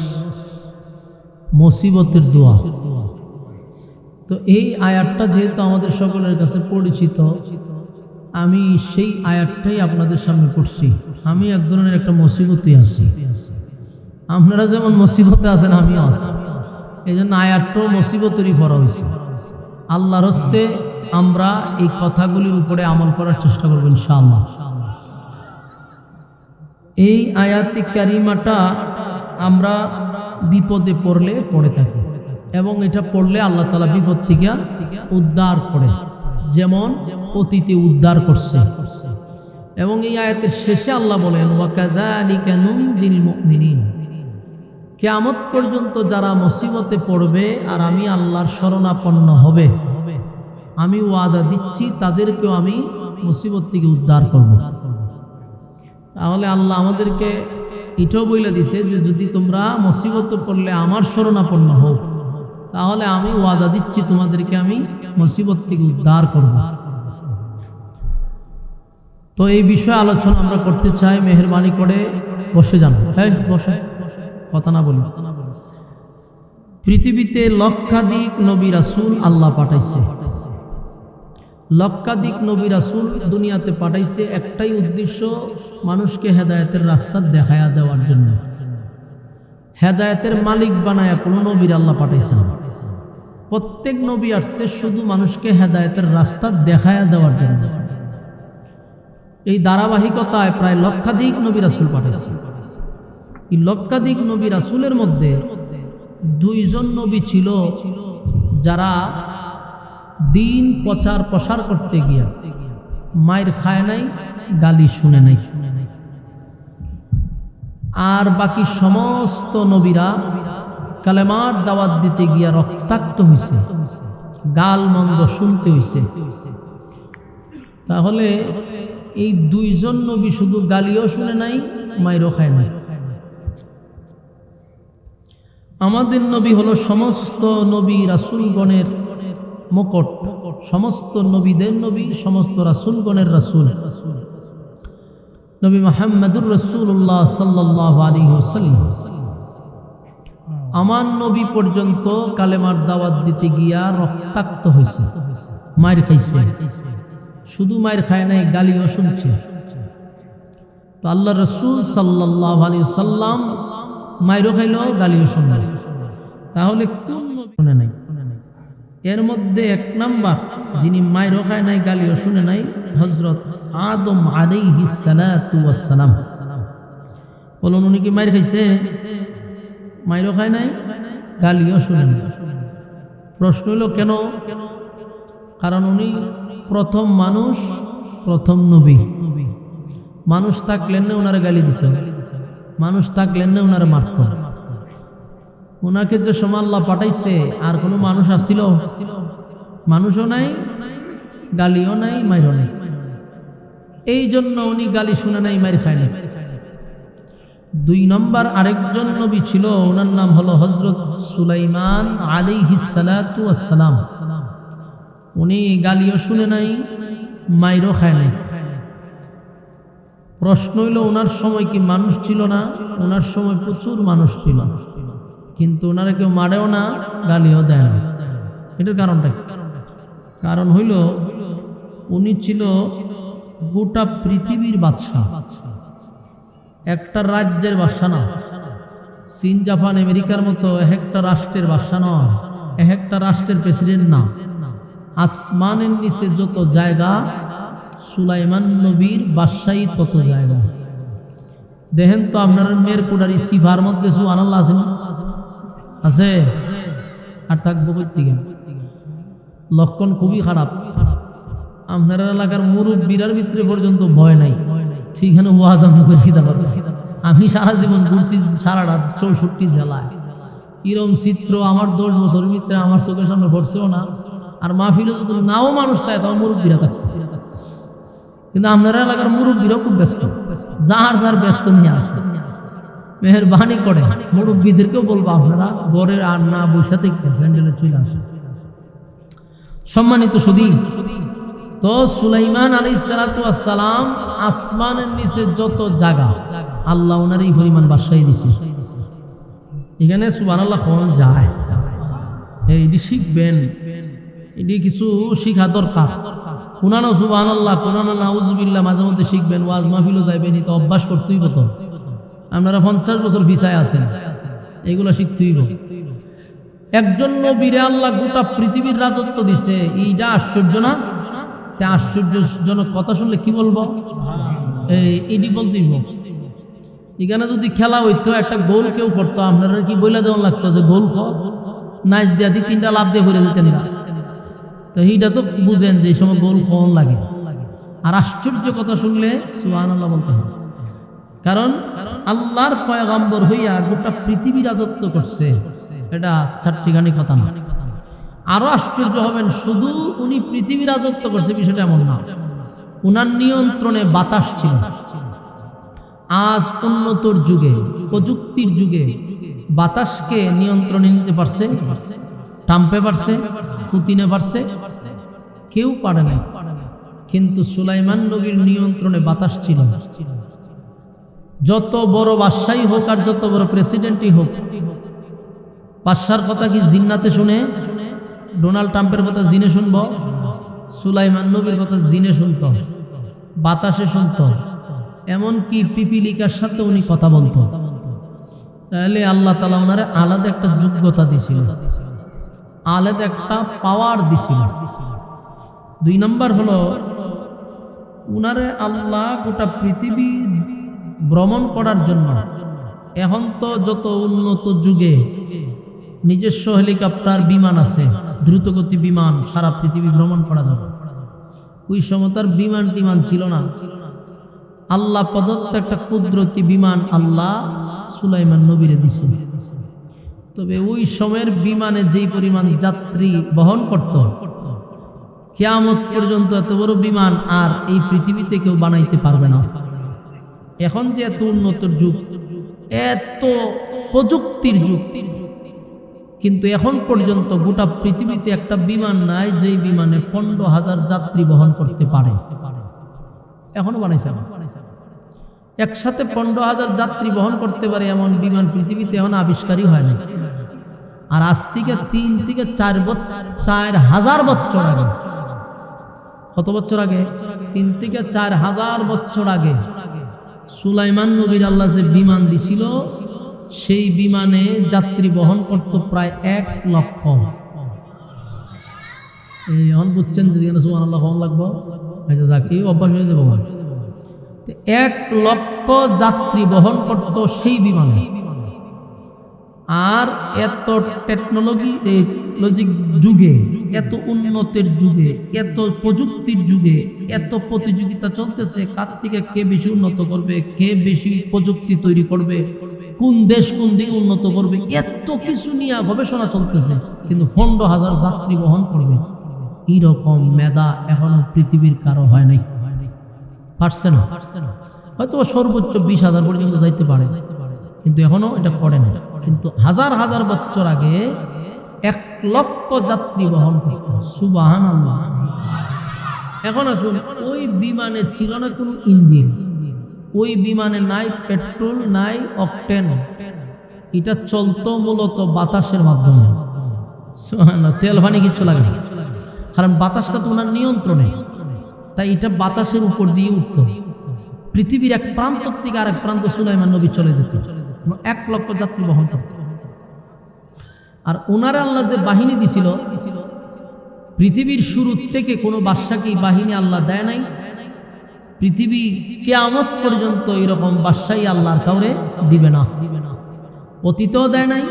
মুসিবতের দোয়া। তো এই আয়াতটা যেহেতু আমাদের সকলের কাছে পরিচিত, আমি সেই আয়াতটাই আপনাদের সামনে পড়ছি। আমি এক ধরনের একটা মুসিবতে আছি, আপনারা যেমন মুসিবতে আছেন আমিও আছি, এই জন্য আয়াতটাও মুসিবতেরই পড়া হয়েছে। আল্লাহর হস্তে আমরা এই কথাগুলির উপরে আমল করার চেষ্টা করব ইনশাআল্লাহ। এই আয়াতি কারিমাটা আমরা বিপদে পড়লে পড়ে থাকি, এবং এটা পড়লে আল্লাহ তাআলা বিপদ থেকে উদ্ধার করে। যেমন অতীতে উদ্ধার করছে। এবং এই আয়াতের শেষে আল্লাহ বলেন ওয়াকাযালিকা নুনজিল মুমিনিন, কিয়ামত পর্যন্ত যারা মুসিবতে পড়বে আর আমি আল্লাহর শরণাপন্ন হবে, আমি ওয়াদা দিচ্ছি তাদেরকেও আমি মুসিবত থেকে উদ্ধার করব। তাহলে আল্লাহ আমাদেরকে এটাও বলে দিছে যে যদি তোমরা মুসিবতে পড়লে আমার শরণাপন্ন হও, তাহলে আমি ওয়াদা দিচ্ছি তোমাদেরকে আমি মুসিবত থেকে উদ্ধার করব। তো এই বিষয়ে আলোচনা আমরা করতে চাই, মেহেরবানি করে বসে যান। হ্যাঁ বসে, কথা না বলি। পৃথিবীতে লক্ষাধিক নবী রাসূল আল্লাহ পাঠাইছে, লক্ষাধিক নবী রাসূল দুনিয়াতে পাঠাইছে একটাই উদ্দেশ্য, মানুষকে হেদায়েতের রাস্তা দেখায়া দেওয়ার জন্য। হেদায়েতের মালিক বানায়া কোনো নবীর আল্লাহ পাঠাইছে না। প্রত্যেক নবী আসছে শুধু মানুষকে হেদায়েতের রাস্তা দেখায়া দেওয়ার জন্য। এই ধারাবাহিকতায় প্রায় লক্ষাধিক নবী রাসূল পাঠাইছে। এই লক্ষাধিক নবী রাসূলের মধ্যে 2 জন নবী ছিল যারা দিন প্রচার প্রসার করতে গিয়া মায়ের খায় নাই, গালি শুনে নাই। আর বাকি সমস্ত নবীরা কালেমার দাওয়াত দিতে গিয়া রক্তাক্ত হইছে, গাল মন্দ শুনতে হইছে। তাহলে এই 2 জন নবী শুধু গালিও শুনে নাই, মায়েরও খায় নাই। আমাদের নবী হলো সমস্ত নবী রাসূলগণের মুকুট, সমস্ত নবীদের নবী, সমস্ত রাসূলগণের রাসূল নবী মুহাম্মদুর রাসূলুল্লাহ সাল্লাল্লাহু আলাইহি ওয়াসাল্লাম। আমার নবী পর্যন্ত কালেমার দাওয়াত দিতে গিয়া রক্তাক্ত হয়েছে, মায়ের খাইছে। শুধু মায়ের খায় নাই, গালিও শুনছে। তো আল্লাহ রাসূল সাল্লাল্লাহু আলাইহি ওয়াসাল্লাম মায়েরও খাইল, গালিও শুনল। তাহলে কোন নবী শুনে নাই? এর মধ্যে 1 নাম্বার যিনি মায়েরও খায় নাই, গালিও শুনে নাই, হযরত আদম আলাইহিস সালাতু ওয়াস সালাম। বলুন উনি কি মায়ের খাইছে? মায়েরও খায় নাই, গালিও শুনে নাই। প্রশ্ন হলো কেন? কারণ উনি প্রথম মানুষ, প্রথম নবী। মানুষ থাকলেন না ওনারা গালি দিত, মানুষ থাকলেন না ওনারা মারত। ওনাকে যে সময় আল্লাহ পাঠাইছে আর কোনো মানুষ আসছিল? মানুষও নাই, গালিও নাই, মাইরও নাই। এই জন্য উনি গালি শুনে নাই, মাইর খায় নাই। 2 নম্বর আরেকজন নবী ছিল, ওনার নাম হলো হযরত সুলাইমান আলাইহিস সালাতু ওয়াস সালাম। উনি গালিও শুনে নাই, মাইরও খায় নাই। প্রশ্ন হইল ওনার সময় কি মানুষ ছিল না? ওনার সময় প্রচুর মানুষ ছিল, কিন্তু ওনারা কেউ মারেও না, গালিও দেয় না। এটার কারণটা কি? কারণ হইল উনি ছিল গোটা পৃথিবীর বাদশাহ, একটা রাজ্যের বাদশাহ না। চীন, জাপান, আমেরিকার মতো একটা রাষ্ট্রের বাদশাহ নয়, একটা রাষ্ট্রের প্রেসিডেন্ট না। আসমানের নিচে যত জায়গা, সুলাইমান নবীর বাদশাহী তত জায়গা। দেখেন তো আপনার মেরকুটারি সিভার মধ্যে সুবহানাল্লাহ আছে না? আছে। আর থাকবো কই থেকে? লক্ষণ খুবই খারাপ। আপনার এলাকার মুরব্বীরার ভিতরে পর্যন্ত ভয় নাই, ঠিকানে ওয়াজ আমি করে খিদা পাবো। আমি সারা জীবন ঘুরছি, সারাটা 64 জেলায়। এরকম চিত্র আমার 10 বছরের ভিতরে আমার চোখের সামনে পড়ছেও না। আর মাহফিলে যদি নাও মানুষ থাকে, তখন মুরব্বীরা থাকছে। কিন্তু আপনার এলাকার মুরব্বীরাও খুব ব্যস্ত, যার যার ব্যস্ত নিয়ে আসে। মেহেরবানি করে মুরব্বীদেরকেও বলবো আপনারা ঘরের আর না বসে থেকে প্যান্ডেলে চলে আসে। সম্মানিত সুধী, তো সুলাইমান আলাইহিস সালাতু ওয়াস সালাম আসমানের নিচে যত জায়গা আল্লাহ ওনার এই পরিমাণ বাদশাহী দিছে। এখানে সুবহানাল্লাহ কোন যায়, এইটি শিখবেন, এটি কিছু শিখা দরকার। কোনানো সুবহানাল্লাহ, কোনানো নাউজুবিল্লাহ মাঝে মধ্যে শিখবেন। ওয়াজ মাহফিলও যাইবেন, তো অভ্যাস করতেই বতো। আপনারা 50 বছর ভিসায় আছেন, এগুলো শিখতেই। একজন নবীরে আল্লাহ গোটা পৃথিবীর রাজত্ব দিছে, এইটা আশ্চর্য না? তা আশ্চর্যজনক কথা শুনলে কি বলবো? এটি বলতেই। এখানে যদি খেলা হইতো, একটা গোল কেউ করতো, আপনারা কি বইলা দেওয়া লাগতো যে গোল নাইচ দিয়া দি 3টা লাভ দিয়ে ঘুরে যেতেন না? তো এইটা তো বুঝেন যে এই সময় গোল ফোন লাগে। আর আশ্চর্য কথা শুনলে সুবহানাল্লাহ বলতে হবে, কারণ আল্লাহর পয়গম্বর হইয়া গোটা পৃথিবী রাজত্ব করছে, এটা চারটিখানি কথা না। আরো আশ্চর্য হবেন, শুধু উনি পৃথিবী রাজত্ব করছে বিষয়টা এমন না, উনার নিয়ন্ত্রণে বাতাস ছিল। আজ উন্নতর যুগে, প্রযুক্তির যুগে বাতাসকে নিয়ন্ত্রণে নিতে পারছে, টাম্পে পারছে, পুতিনে পারছে, কেউ পারে না। কিন্তু সুলাইমান নবীর নিয়ন্ত্রণে বাতাস ছিল। যত বড় বাদশাহী হোক আর যত বড় প্রেসিডেন্টই হোক, বাদশার কথা কি জিন্নাতে শুনে? ডোনাল্ড ট্রাম্পের কথা জিনে শুনবো? সুলাইমান নবীর কথা জিনে শুনত, বাতাসে শুনত, এমনকি পিপিলিকার সাথে উনি কথা বলতো। তাহলে আল্লাহ তাআলা ওনারে আলাদা একটা যোগ্যতা দিছিল, আলাদা একটা পাওয়ার দিছিল। 2 নম্বর হলো, উনারে আল্লাহ গোটা পৃথিবী ভ্রমণ করার জন্য, এখন তো যত উন্নত যুগে নিজস্ব হেলিকপ্টার বিমান আছে, দ্রুতগতি বিমান, সারা পৃথিবী ভ্রমণ করা যাবে। ওই সময় তার বিমান টিমান ছিল না, আল্লাহ প্রদত্ত একটা কুদরতি বিমান আল্লাহ সুলাইমান নবীরে দিছে। তবে ওই সময়ের বিমানে যেই পরিমাণ যাত্রী বহন করত, কিয়ামত পর্যন্ত এত বড় বিমান আর এই পৃথিবীতে কেউ বানাইতে পারবে না। এখন যে এত উন্নতর যুগ, এত প্রযুক্তির যুগ, কিন্তু এখন পর্যন্ত গোটা পৃথিবীতে একটা বিমান নাই যেই বিমানে 15,000 যাত্রী বহন করতে পারে। এখনো বানাইছে না। একসাথে 15,000 যাত্রী বহন করতে পারে এমন বিমান পৃথিবীতে এখন আবিষ্কারই হয় না। আর আজ থেকে 3 থেকে 4,000 বছর আগে, কত বছর আগে? 3 থেকে 4,000 বছর আগে সুলাইমান নবীর আল্লাহ যে বিমান দিছিল, সেই বিমানে যাত্রী বহন করত প্রায় 1 লক্ষ। এই এখন বুঝছেন যে সুবহানাল্লাহ কম লাগবো, যাক এই অভ্যাস হয়ে যাবো। 1 লক্ষ যাত্রী বহন করত সেই বিমানে। আর এত টেকনোলজিক যুগে, এত উন্নতির যুগে, এত প্রযুক্তির যুগে, এত প্রতিযোগিতা চলতেছে, কার থেকে কে বেশি উন্নত করবে, কে বেশি প্রযুক্তি তৈরি করবে, কোন দেশ কোন দিকে উন্নত করবে, এত কিছু নিয়ে গবেষণা চলতেছে। কিন্তু 15,000 যাত্রী বহন করবে, এইরকম মেধা এখনো পৃথিবীর কারো হয় নাই, পারছে না। হয়তো সর্বোচ্চ 20,000 পর্যন্ত যাইতে পারে, কিন্তু এখনো এটা করে না। কিন্তু হাজার হাজার বছর আগে 1 লক্ষ যাত্রী বহন করত। সুবহানাল্লাহ। এখন আসুন, ওই বিমানে ছিল না কোনো ইঞ্জিন, ওই বিমানে নাই পেট্রোল, নাই অকটেন, এটা চলতো মূলত বাতাসের মাধ্যমে। সুবহানাল্লাহ। তেল পানি কিচ্ছু লাগে না, কারণ বাতাসটা তো ওনার নিয়ন্ত্রণে, তাই এটা বাতাসের উপর দিয়ে উঠত। পৃথিবীর এক প্রান্ত থেকে আরেক প্রান্ত সুলাইমান নবী চলে যেত, 1 লক্ষ যাত্রী বহন করত। আর ওনারা আল্লাহ যে বাহিনী দিছিল, পৃথিবীর শুরু থেকে কোনো বাদশাকে বাহিনী আল্লাহ দেয় নাই। পৃথিবী কিয়ামত পর্যন্ত এরকম বাদশাহী আল্লাহর কাউরে দিবে না, অতীতেও দেয় নাই,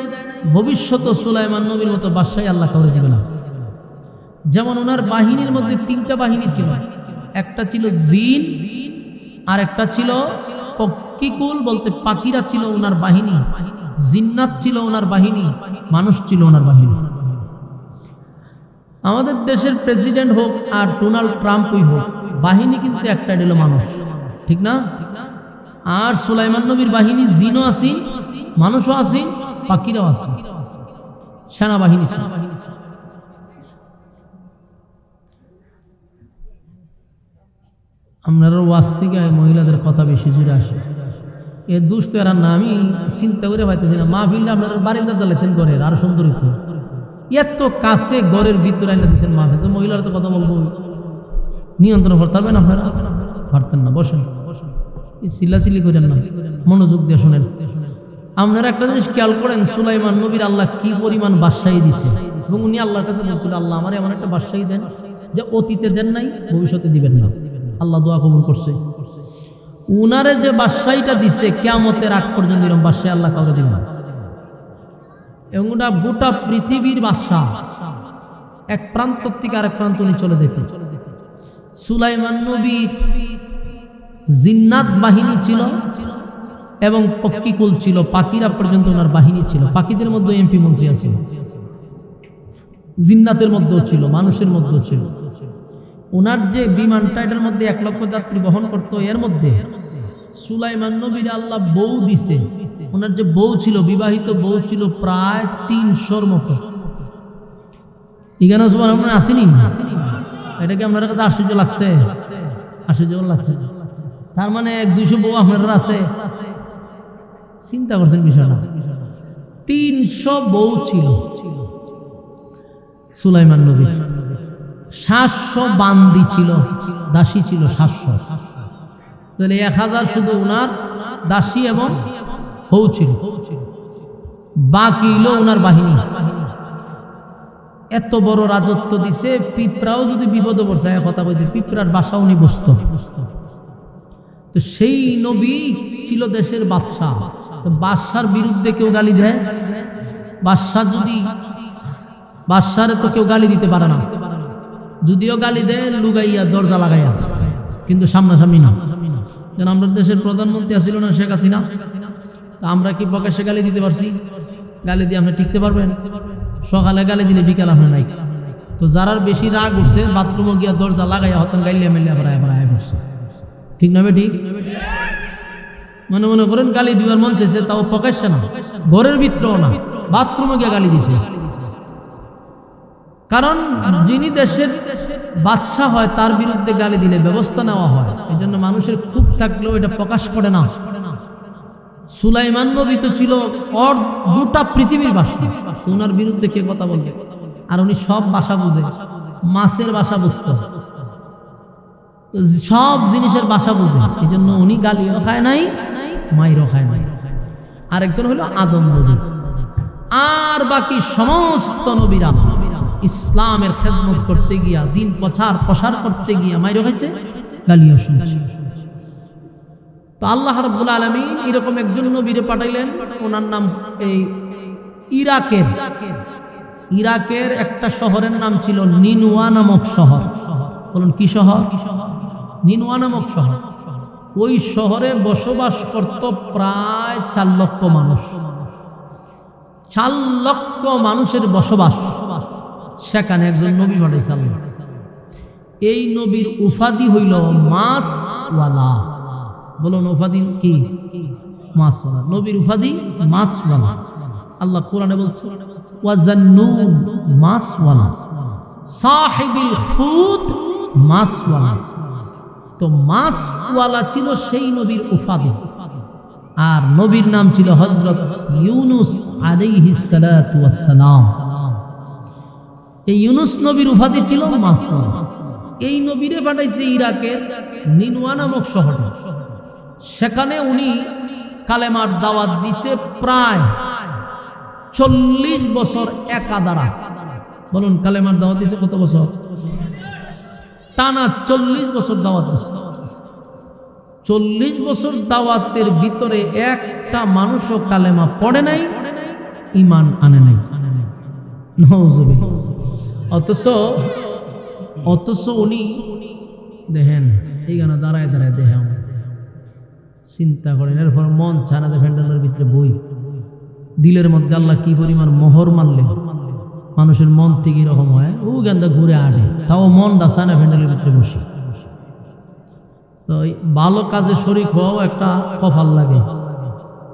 ভবিষ্যতে সুলাইমান নবীর মতো বাদশাহী আল্লাহ কাউরে দিবে না। যেমন ওনার বাহিনীর মধ্যে 3টা বাহিনী ছিল, একটা ছিল জিন, আর একটা ছিল পক্ষীকুল, বলতে পাখিরা ছিল ওনার বাহিনী, জিন্নাত ছিল ওনার বাহিনী, মানুষ ছিল ওনার বাহিনী। আমাদের দেশের প্রেসিডেন্ট হোক আর ডোনাল্ড ট্রাম্পই হোক, বাহিনী কিন্তু একটা, হলো মানুষ, ঠিক না? আর সুলাইমান নবীর বাহিনী জিনও আসিন, মানুষও আসিন, পাখিরাও আসিন, সেনাবাহিনী ছিল। আপনার ওয়াজ থেকে মহিলাদের কথা বেশি জুড়ে আসে, এ দুষ তো এরা না, আমি চিন্তা করে পাইতেছি না। মাহফিলটা আপনার বারিন্দার দালেতেন ঘরের, আরো সুন্দর হইতো। এত কাছে ঘরের ভিতরে এনে দিচ্ছেন মাহফিল, তো মহিলারা তো কথা বলবো, নিয়ন্ত্রণ করতে পারবেন আপনারা? পারতেন না। বসেন, চিল্লাচিল্লি করেন না, মনোযোগ দিয়ে শোনেন। আপনারা একটা জিনিস খেয়াল করেন, সুলাইমান নবীর আল্লাহ কি পরিমাণ বাদশাহী দিছে, এবং উনি আল্লাহর কাছে বলছিল, আল্লাহ আমার এমন একটা বাদশাহী দেন যে অতীতে দেন নাই, ভবিষ্যতে দিবেন না। আল্লাহ দোয়া কবুল করছে। উনারে যে বাদশাহীটা দিছে, কিয়ামতের আগ পর্যন্ত এরকম বাদশাহী আল্লাহ কাউরে দিবেন না। এবং ওটা গোটা পৃথিবীর বাদশাহ, এক প্রান্ত থেকে আরেক প্রান্ত উনি চলে যেতেন। সুলাইমান নবীর জিন্নাত বাহিনী ছিল এবং পক্ষীকুল ছিল, পাখিরা পর্যন্ত ওনার বাহিনী ছিল। পাখিদের মধ্যে এমপি মন্ত্রী আছে, জিন্নাতের মধ্যেও ছিল, মানুষের মধ্যেও ছিল। ওনার যে বিমানটা এটার মধ্যে 1 লক্ষ যাত্রী বহন করতো, এর মধ্যে সুলাইমান নবীর আল্লাহ বউ দিছে। ওনার যে বউ ছিল, বিবাহিত বউ ছিল প্রায় 300-র মতো। এখানে আমরা আসিনি, এটা কি আপনার কাছে আশ্চর্য লাগছে? আশ্চর্য লাগছে। তার মানে 100-200 বউ আপনার আছে, চিন্তা করছেন বিষয়টা। 300 বউ ছিল সুলাইমান নবী। 700 বান্দি ছিল, দাসী ছিল 700। তাহলে 1000 শুধু ওনার দাসী এবং বউ ছিল, বাকি হলো ওনার বাহিনী। এত বড় রাজত্ব দিছে, পিঁপড়াও যদি বিপদে পড়ছে, কথা বলছে, পিঁপড়ার বাসা উনি বসত। তো সেই নবী ছিল দেশের বাদশাহ। তো বাদশার বিরুদ্ধে কেউ গালি দেয়? বাদশাহ যদি, বাদশারে তো কেউ গালি দিতে পারে না, যদিও গালি দেয় লুগাইয়া দরজা লাগাইয়া, কিন্তু সামনাসামনি না। যেন আমরা দেশের প্রধানমন্ত্রী আসিল না শেখ হাসিনা, তা আমরা কি প্রকাশ্যে গালি দিতে পারছি? গালি দিয়ে আপনি টিকতে পারবেন? সকালে গালি দিলে বিকাল আপনি নাই। তো যারার বেশি রাগ উঠছে, বাথরুমে গিয়া দরজা লাগাইয়া হতেন গাইলে মেলে আবার বসছে। ঠিক না ঠিক? মনে করেন গালি দিবার মন চাইছে, তাও প্রকাশ্যে না, ঘরের ভিতরেও না, বাথরুমে গিয়ে গালি দিছে। কারণ যিনি দেশের বাদশাহ হয় তার বিরুদ্ধে গালি দিলে ব্যবস্থা নেওয়া হয়। এই জন্য মানুষের খুব থাকলেও এটা প্রকাশ করে না। সুলাইমান নবী তো ছিল গোটা পৃথিবীর বাসা, ওনার বিরুদ্ধে কে কথা বলবে? আর উনি সব ভাষা বুঝে, মাছের ভাষা বুঝত, সব জিনিসের ভাষা বুঝে। এই জন্য উনি গালিও খায় নাই, মাইরও খায় নাই। আরেকজন হলো আদম নবী। আর বাকি সমস্ত নবীরা ইসলামের খেদমত করতে গিয়া, দিন প্রসার করতে গিয়া মাইরও খাইছে, গালিও শুনছে। তো আল্লাহ রাব্বুল আলামিন এরকম একজন নবীরে পাঠাইলেন, ওনার নাম এই ইরাকের একটা শহরের নাম ছিল নিনুয়া নামক শহর। বলুন কি শহর? নিনুয়া নামক শহর। ওই শহরে বসবাস করত প্রায় 4 লক্ষ মানুষ। 4 লক্ষ মানুষের বসবাস, সেখানে একজন নবী পাঠাইছে আল্লাহ। এই নবীর উপাধি হইল মাছওয়ালা। বলুন উপাধি কি? মাছওয়ালা। নবীর উপাধি মাছওয়ালা। আল্লাহ কোরআনে বলছে ওয়াজান্নুন মাছওয়ালা, সাহিবুল হুত মাছওয়ালা। তো মাছওয়ালা ছিল সেই নবীর উপাধি। আর নবীর নাম ছিল হযরত ইউনুস আলাইহিস সালাতু ওয়াস সালাম। এই ইউনুস নবীর উপাধি ছিল মাছওয়ালা। এই নবীরে পাঠাইছে ইরাকের নিনুয়া নামক শহরে। সেখানে উনি কালেমার দাওয়াত দিছে প্রায় 40 বছর একাধারা। বলুন কালেমার দাওয়াত দিছে কত বছর? টানা 40 বছর দাওয়াত দিছে। 40 বছর দাওয়াতের ভিতরে একটা মানুষও কালেমা পড়ে নাই, ঈমান আনে নাই। নাউযুবিল্লাহ। অথচ উনি দেখেন এইখানে দাঁড়ায় দেখে চিন্তা করেন। এরপর মন ছানা যে ফ্যান্ডেলের ভিতরে বই, দিলের মধ্যে আল্লাহ কি পরিমাণ মোহর মারলে মানুষের মন থেকে এরকম হয়, ও গান্দা ঘুরে আটে, তাও মনটা ছানা ফ্যান্ডেলের ভিতরে বসে। তো ভালো কাজে শরীক হওয়াও একটা কপাল লাগে।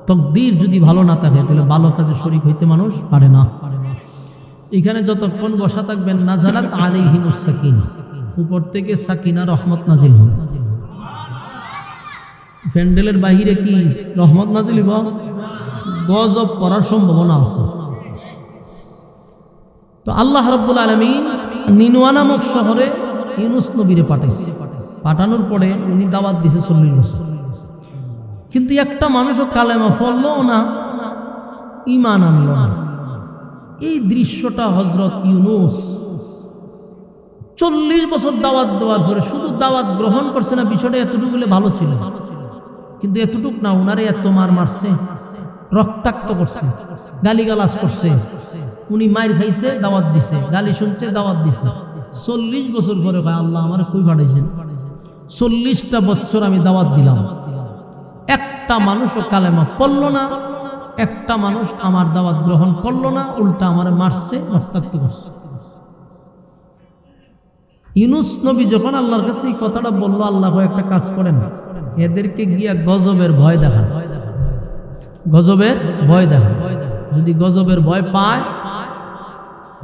তকদির যদি ভালো না থাকে তাহলে ভালো কাজে শরীক হইতে মানুষ পারে না। এখানে যতক্ষণ বসা থাকবেন, নাজালাত আলাইহিমুস সাকিনা, উপর থেকে সাকিনা রহমত নাজিল হয়। ফ্যান্ডেলের বাহিরে কি রহমত নাজিল হইব? গজব পড়ার সম্ভাবনা আছে। তো আল্লাহ রাব্বুল আলামিন নিনুয়া নামক শহরে ইউনুস নবীরে পাঠাইছে। পাঠানোর পরে উনি দাওয়াত দিছে 40 বছর, কিন্তু একটা মানুষও কালেমা পড়লো না, ঈমান আনলো না। এই দৃশ্যটা হযরত ইউনুস 40 বছর দাওয়াত দেওয়ার পরে শুধু দাওয়াত গ্রহণ করছে না, বিষয়টা এতটুকু হলে ভালো ছিল, কিন্তু এতটুক না, ওনারে এত মারছে, রক্তাক্ত করছে, গালিগালাজ করছে, উনি মায়ের খাইছে, দাওয়াত দিছে, গালি শুনছে, দাওয়াত দিছে। 40 বছর পরে কয় আল্লাহ আমার কই পাঠাইছেন? 40টা বছর আমি দাওয়াত দিলাম, একটা মানুষও কালেমা পড়ল না, একটা মানুষ আমার দাওয়াত গ্রহণ করলো না, উল্টা আমার মারছে, রক্তাক্ত করছে। ইউনূস নবী যখন আল্লাহর কাছে এই কথাটা বললো, আল্লাহ একটা কাজ করেন, এদেরকে গিয়া গজবের ভয় দেখান, গজবের ভয় দেখান। যদি গজবের ভয় পায়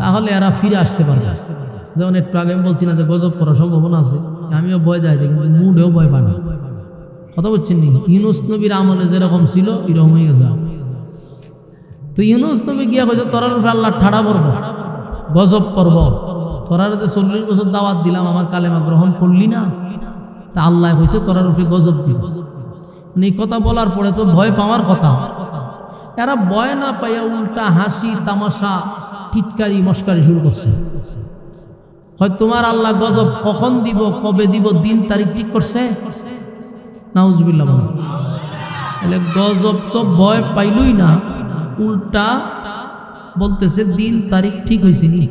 তাহলে এরা ফিরে আসতে পারবে। যেমন একটু আগে আমি বলছি না যে গজব করার সম্ভাবনা আছে, আমিও ভয় দেখাইছি কিন্তু মুডেও ভয় পায় না। কথা বলছেন নি? ইউনূস নবীর আমলে যেরকম ছিল এরকম হয়ে গেছে। তো ইউনূস নবী গিয়া কইছে তোরার উপরে আল্লাহ ঠাড়া পড়ব, গজব করব। তোরার যে 40 বছর দাওয়াত দিলাম, আমার কালেমা গ্রহণ করলি না, তা আল্লাহ কইছে তোরার উপরে গজব দিব। এই কথা বলার পরে তো ভয় পাওয়ার কথা, এরা ভয় না পাইয়া উল্টা হাসি তামাশা টিটকারি মস্কারি শুরু করছে। হয় তোমার আল্লাহ গজব কখন দিব, কবে দিব, দিন তারিখ ঠিক করছে? নাউজুবিল্লাহ। তাহলে গজব তো ভয় পাইলই না, উল্টা বলতেছে দিন তারিখ ঠিক হয়েছে নি,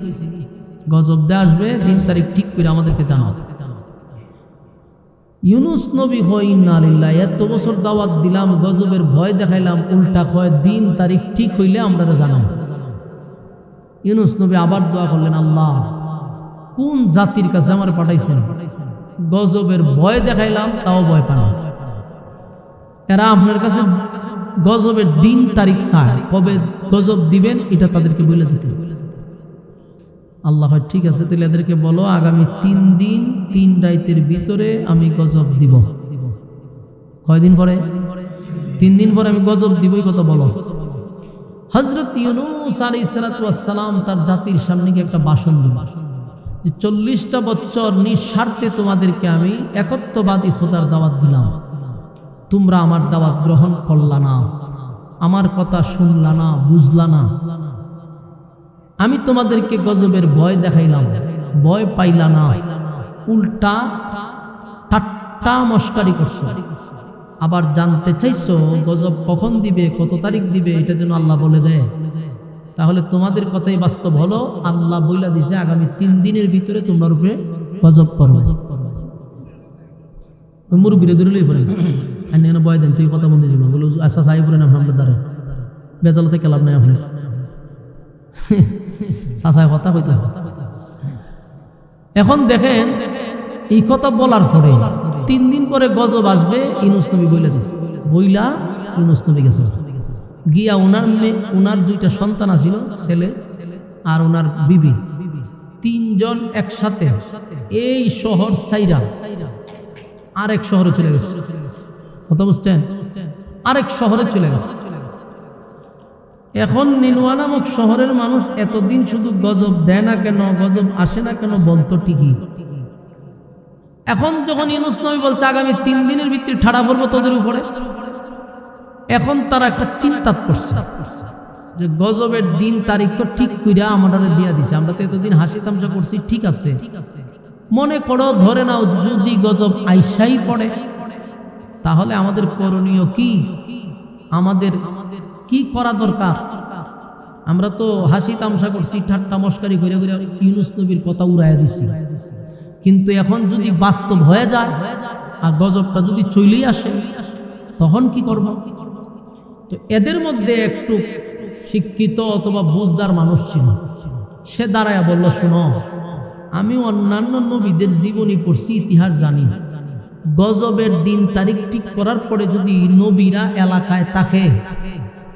গজব দিয়ে আসবে, দিন তারিখ ঠিক করে আমাদেরকে জানাও। ইউনূস নবী হয় ইন্না লিল্লাহি, এত বছর দাওয়াত দিলাম, গজবের ভয় দেখাইলাম, উল্টা হয় দিন তারিখ ঠিক হইলে আমরা জানাই। ইউনূস নবী আবার দোয়া করলেন, আল্লাহ কোন জাতির কাছে আমার পাঠাইছেন? গজবের ভয় দেখাইলাম তাও ভয় পান, এরা আপনার কাছে গজবের দিন তারিখ চায়, কবে গজব দিবেন এটা তাদেরকে বলে দিতে। আল্লাহ ঠিক আছে, তাহলে এদেরকে বলো আগামী 3 দিন 3 রাতের ভিতরে আমি গজব দিব। কয়দিন পরে? 3 দিন পরে আমি গজব দিব, এই কথা বলো। হযরত ইউনূস আলাইহিস সালাতু ওয়াস সালাম তার জাতির সামনে গিয়ে একটা ভাষণ দিলেন যে 40টা বছর নিঃস্বার্থে তোমাদেরকে আমি একত্ববাদী খোদার দাওয়াত দিলাম, তোমরা আমার দাওয়াত গ্রহণ করলা না, আমার কথা শুনলা না, বুঝলা না। আমি তোমাদেরকে গজবের ভয় দেখাইলাম, ভয় পাইলা না, উল্টা ঠাট্টা মস্কারি করছো। আবার জানতে চাইছো গজব কখন দিবে, কত তারিখ দিবে, এটা যেন আল্লাহ বলে দেয়। তাহলে তোমাদের কথাই বাস্তব হলো, আল্লাহ বইলা দিছে আগামী 3 দিনের ভিতরে তোমরা রূপে গজব করবে। মুরব্বীরে দূরে লই পড়েন, আমি এনে বয় দেন, তুই কথা বলতে যাবো, বলো আচ্ছা সাই পড়েন আপনার দ্বারা বেদলতে কেলাম নাই আপনি চাচায় কথা কইতেছে। এখন দেখেন এই কথা বলার পরে 3 দিন পরে গজব আসবে, ইউনূস নবী বইলা দিছে, বইলা ইউনূস নবী গেছে গিয়া ওনার 2টা সন্তান আছিল, ছেলে আর ওনার বিবি, 3 জন একসাথে এই শহর সাইরা আরেক শহরে চলে গেছে। কথা বুঝছেন? আরেক শহরে চলে গেছে। এখন নিনুয়া নামক শহরের মানুষ এতদিন শুধু গজব দেয় না কেন, গজব আসে না কেন বলতো ঠিকই। এখন যখন ইউনূস নবী বলছে আগামী 3 দিনের ভিতরে ঠাড়া পড়বো তোদের উপরে, এখন তারা একটা চিন্তা করছে যে গজবের দিন তারিখ তো ঠিক কইরা আমাদের দিয়া দিছে, আমরা তো এতদিন হাসি তামসা করছি, ঠিক আছে, মনে করো ধরে নাও যদি গজব আইসাই পড়ে, তাহলে আমাদের করণীয় কি, আমাদের কি করা দরকার? আমরা তো হাসি তামসা করছি, ঠাট্টা মস্কারি করে করে ইউনূস নবীর কথা উড়াইয়া দিছি, কিন্তু এখন যদি বাস্তব হয়ে যায় আর গজবটা যদি চলেই আসে তখন কি করব? তো এদের মধ্যে একটু শিক্ষিত অথবা বুঝদার মানুষ ছিল, সে দাঁড়ায়া বলল, শোনো আমি অন্যান্য নবীদের জীবনী পড়ছি, ইতিহাস জানি, গজবের দিন তারিখ ঠিক করার পরে যদি নবীরা এলাকায় থাকে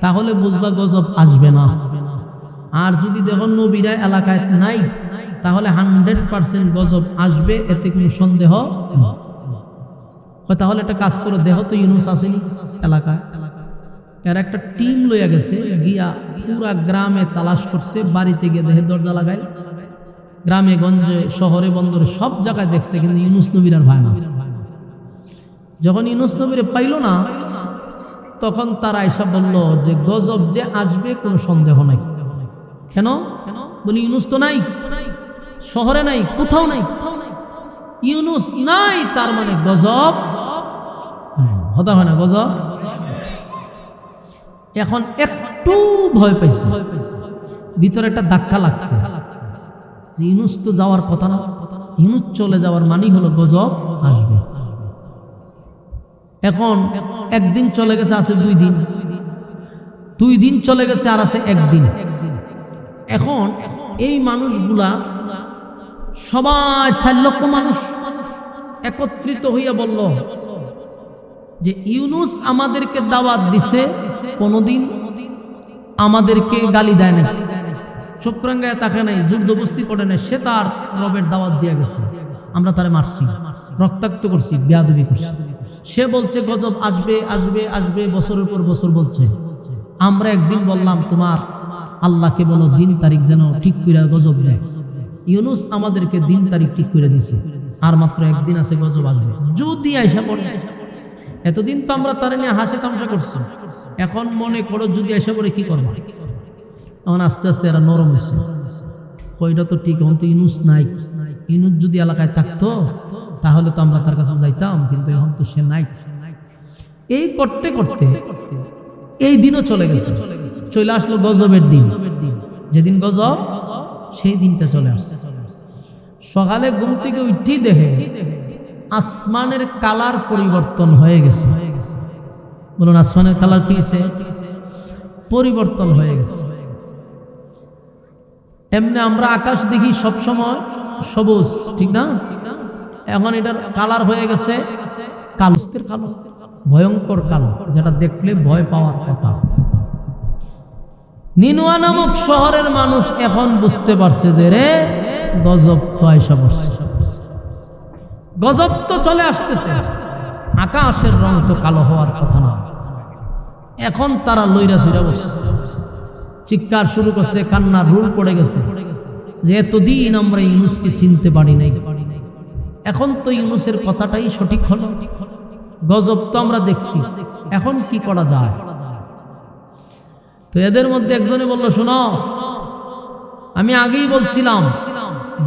তাহলে বুঝবা গজব আসবে না, আর যদি দেখো নবীরা এলাকায় নাই তাহলে 100% গজব আসবে, এতে কোনো সন্দেহ নেই। তাহলে একটা কাজ করো, দেখো তো ইউনূস আসেনি এলাকায়। এর একটা টিম লইয়া গেছে, গিয়া পুরা গ্রামে তালাশ করছে, বাড়িতে গিয়ে দেখে দরজা লাগায়, গ্রামে গঞ্জে শহরে বন্দরে সব জায়গায় দেখছে, কিন্তু ইউনূস নবীর আর ভাই না। যখন ইউনূস নবীরে পাইল না, তখন তারা এসে বলল যে গজব যে আসবে কোনো সন্দেহ নাই। কেন? বলি ইউনূস তো নাই, শহরে নাই, কোথাও নাই, ইউনূস নাই, তার মানে গজব হতা হয় না, গজব। এখন একটু ভয় পাইছে, ভিতরে একটা ধাক্কা লাগছে যে ইউনূস তো যাওয়ার কথা না, ইউনূস চলে যাওয়ার মানেই হলো গজব আসবে। এখন একদিন চলে গেছে, আছে 2 দিন, 2 দিন চলে গেছে আর আছে 1 দিন। এখন এই মানুষগুলা সবাই 4 লক্ষ মানুষ একত্রিত হইয়া বলল যে ইউনূস আমাদেরকে দাওয়াত দিছে, কোনদিন আমাদেরকে গালি দেয় না, চক্রাঙ্গায় তাকে নাই, যুদ্ধবস্তি করে নাই, সে তার রবের দাওয়াত দিয়ে গেছে, আমরা তারে মারছি, রক্তাক্ত করছি, বেয়াদবি করছি। সে বলছে গজব আসবে আসবে আসবে, বছরের পর বছর বলছে। আমরা একদিন বললাম তোমার আল্লাহকে বলো দিন তারিখ যেন ঠিক করে গজব দেয়। ইউনূস আমাদেরকে দিন তারিখ ঠিক করে দিছে, আর মাত্র 1 দিন আছে গজব আসবে, যদি আইসা পড়ে। এতদিন তো আমরা তারে নিয়ে হাসি তামাশা করছি, এখন মনে করো যদি আইসা পড়ে কি করবো। এখন আস্তে আস্তে এরা নরম হচ্ছে, কইটা তো ঠিক, এখন তো ইউনূস নাই, ইউনূস যদি এলাকায় থাকতো তাহলে তো আমরা তার কাছে যাইতাম, কিন্তু এখন তো সে নাই। এই করতে করতে এই দিনও চলে গেছে, চলে আসলো গজবের দিন। যেদিন গজব সেই দিনটা চলে আসছে। সকালে ঘুম থেকে উঠেই দেখে আসমানের কালার পরিবর্তন হয়ে গেছে। বলুন আসমানের কালার কি হয়েছে? পরিবর্তন হয়ে গেছে। এমনি আমরা আকাশ দেখি সবসময় সবুজ, ঠিক না? এখন এটার কালার হয়ে গেছে কালো, কালো, ভয়ঙ্কর কালো, যেটা দেখলে ভয় পাওয়ার কথা। নিনুয়া নামক শহরের মানুষ এখন বুঝতে পারছে যে রে গজব তো আইসা পড়ছে, গজব তো চলে আসতেছে, আকাশের রং তো কালো হওয়ার কথা না। এখন তারা লইরা সইরা বসছে, চিৎকার শুরু করছে, কান্নার রুল পড়ে গেছে যে এতদিন আমরা ইউনূসকে চিনতে পারি নাই, এখন তো ইউনূসের কথাটাই সঠিক হলো, গজব তো আমরা দেখছি, এখন কি করা যায়? তো এদের মধ্যে একজনে বলল, শোনো, আমি আগেই বলছিলাম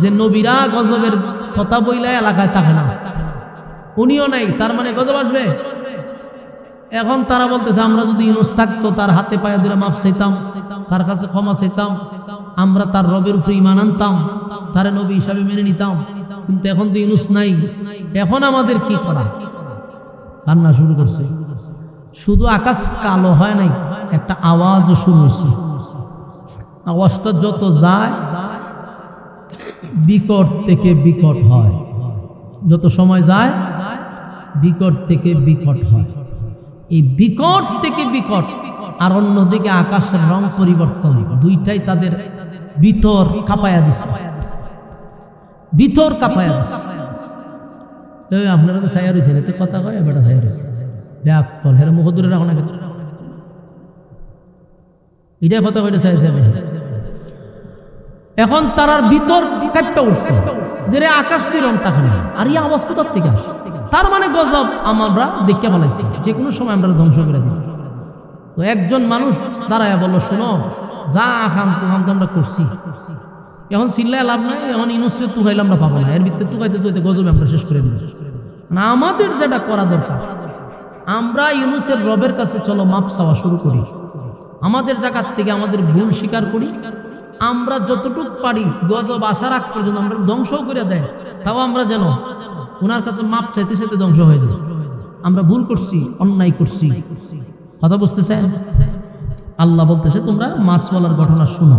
যে নবীরা গজবের কথা বইলা এলাকায় থাকে না, উনিও নাই, তার মানে গজব আসবে। এখন তারা বলতেছে আমরা যদি ইউনূস থাকতো তার হাতে পায়ে ধরে মাফ চাইতাম, তার কাছে ক্ষমা চাইতাম, আমরা তার রবের উপরে ঈমান আনতাম, তারে নবী হিসাবে মেনে নিতাম, কিন্তু এখন তো ইউনূস নাই, এখন আমাদের কি করা? কান্না শুরু করছে। শুধু আকাশ কালো হয় নাই, একটা আওয়াজও শুরু হয়েছে। আওয়াজটা যত যায় বিকট থেকে বিকট হয়, যত সময় যায় বিকট থেকে বিকট হয়। এই বিকট থেকে বিকট আর অন্যদিকে আকাশের রং পরিবর্তন, দুইটাই তাদের ভিতর কাঁপায়া দিছে, ভিতর কাঁপায়া দিছে। আপনারা তো ছায়া রয়েছেন, এতে কথা কয় বেটা ছায়া রয়েছে, ব্যাকল হেরা মুখ দূরে রাখো না, এটাই কথা কইতে চাইছে। এখন তারার ভিতর কাঁপটা উঠছে যে রে আকাশ তুই রং থাকে না, আর এই আওয়াজ কোথার থেকে আসে? তার মানে গজব আমরা দেখতে পালাইছি, যে কোনো সময় আমরা ধ্বংস করে দিই। তো একজন মানুষ দাঁড়ায় বলল, শোনো, যা খাম তুহাম তো আমরা করছি, এখন চিল্লায় লাভ নাই, এখন ইউনূসকে তুকাইলে আমরা পাবো না, এর ভিতরে তুকাইতে তুইতে গজবে আমরা শেষ করে দিই। না, আমাদের যেটা করা দরকার, আমরা ইউনূসের রবের কাছে চলো মাপ চাওয়া শুরু করি, আমাদের জায়গার থেকে আমাদের ভুল স্বীকার করি, আমরা যতটুকু পারি গজব আসার আগ পর্যন্ত আমরা ধ্বংস করে দেয়, তাও আমরা যেন ওনার কাছে মাপ চাইতে চাইতে ধ্বংস হয়ে যায়। আমরা ভুল করছি, অন্যায় করছি, কথা বুঝতেছে? আল্লাহ বলতেছে তোমরা মাছওয়ালার ঘটনা শোনো।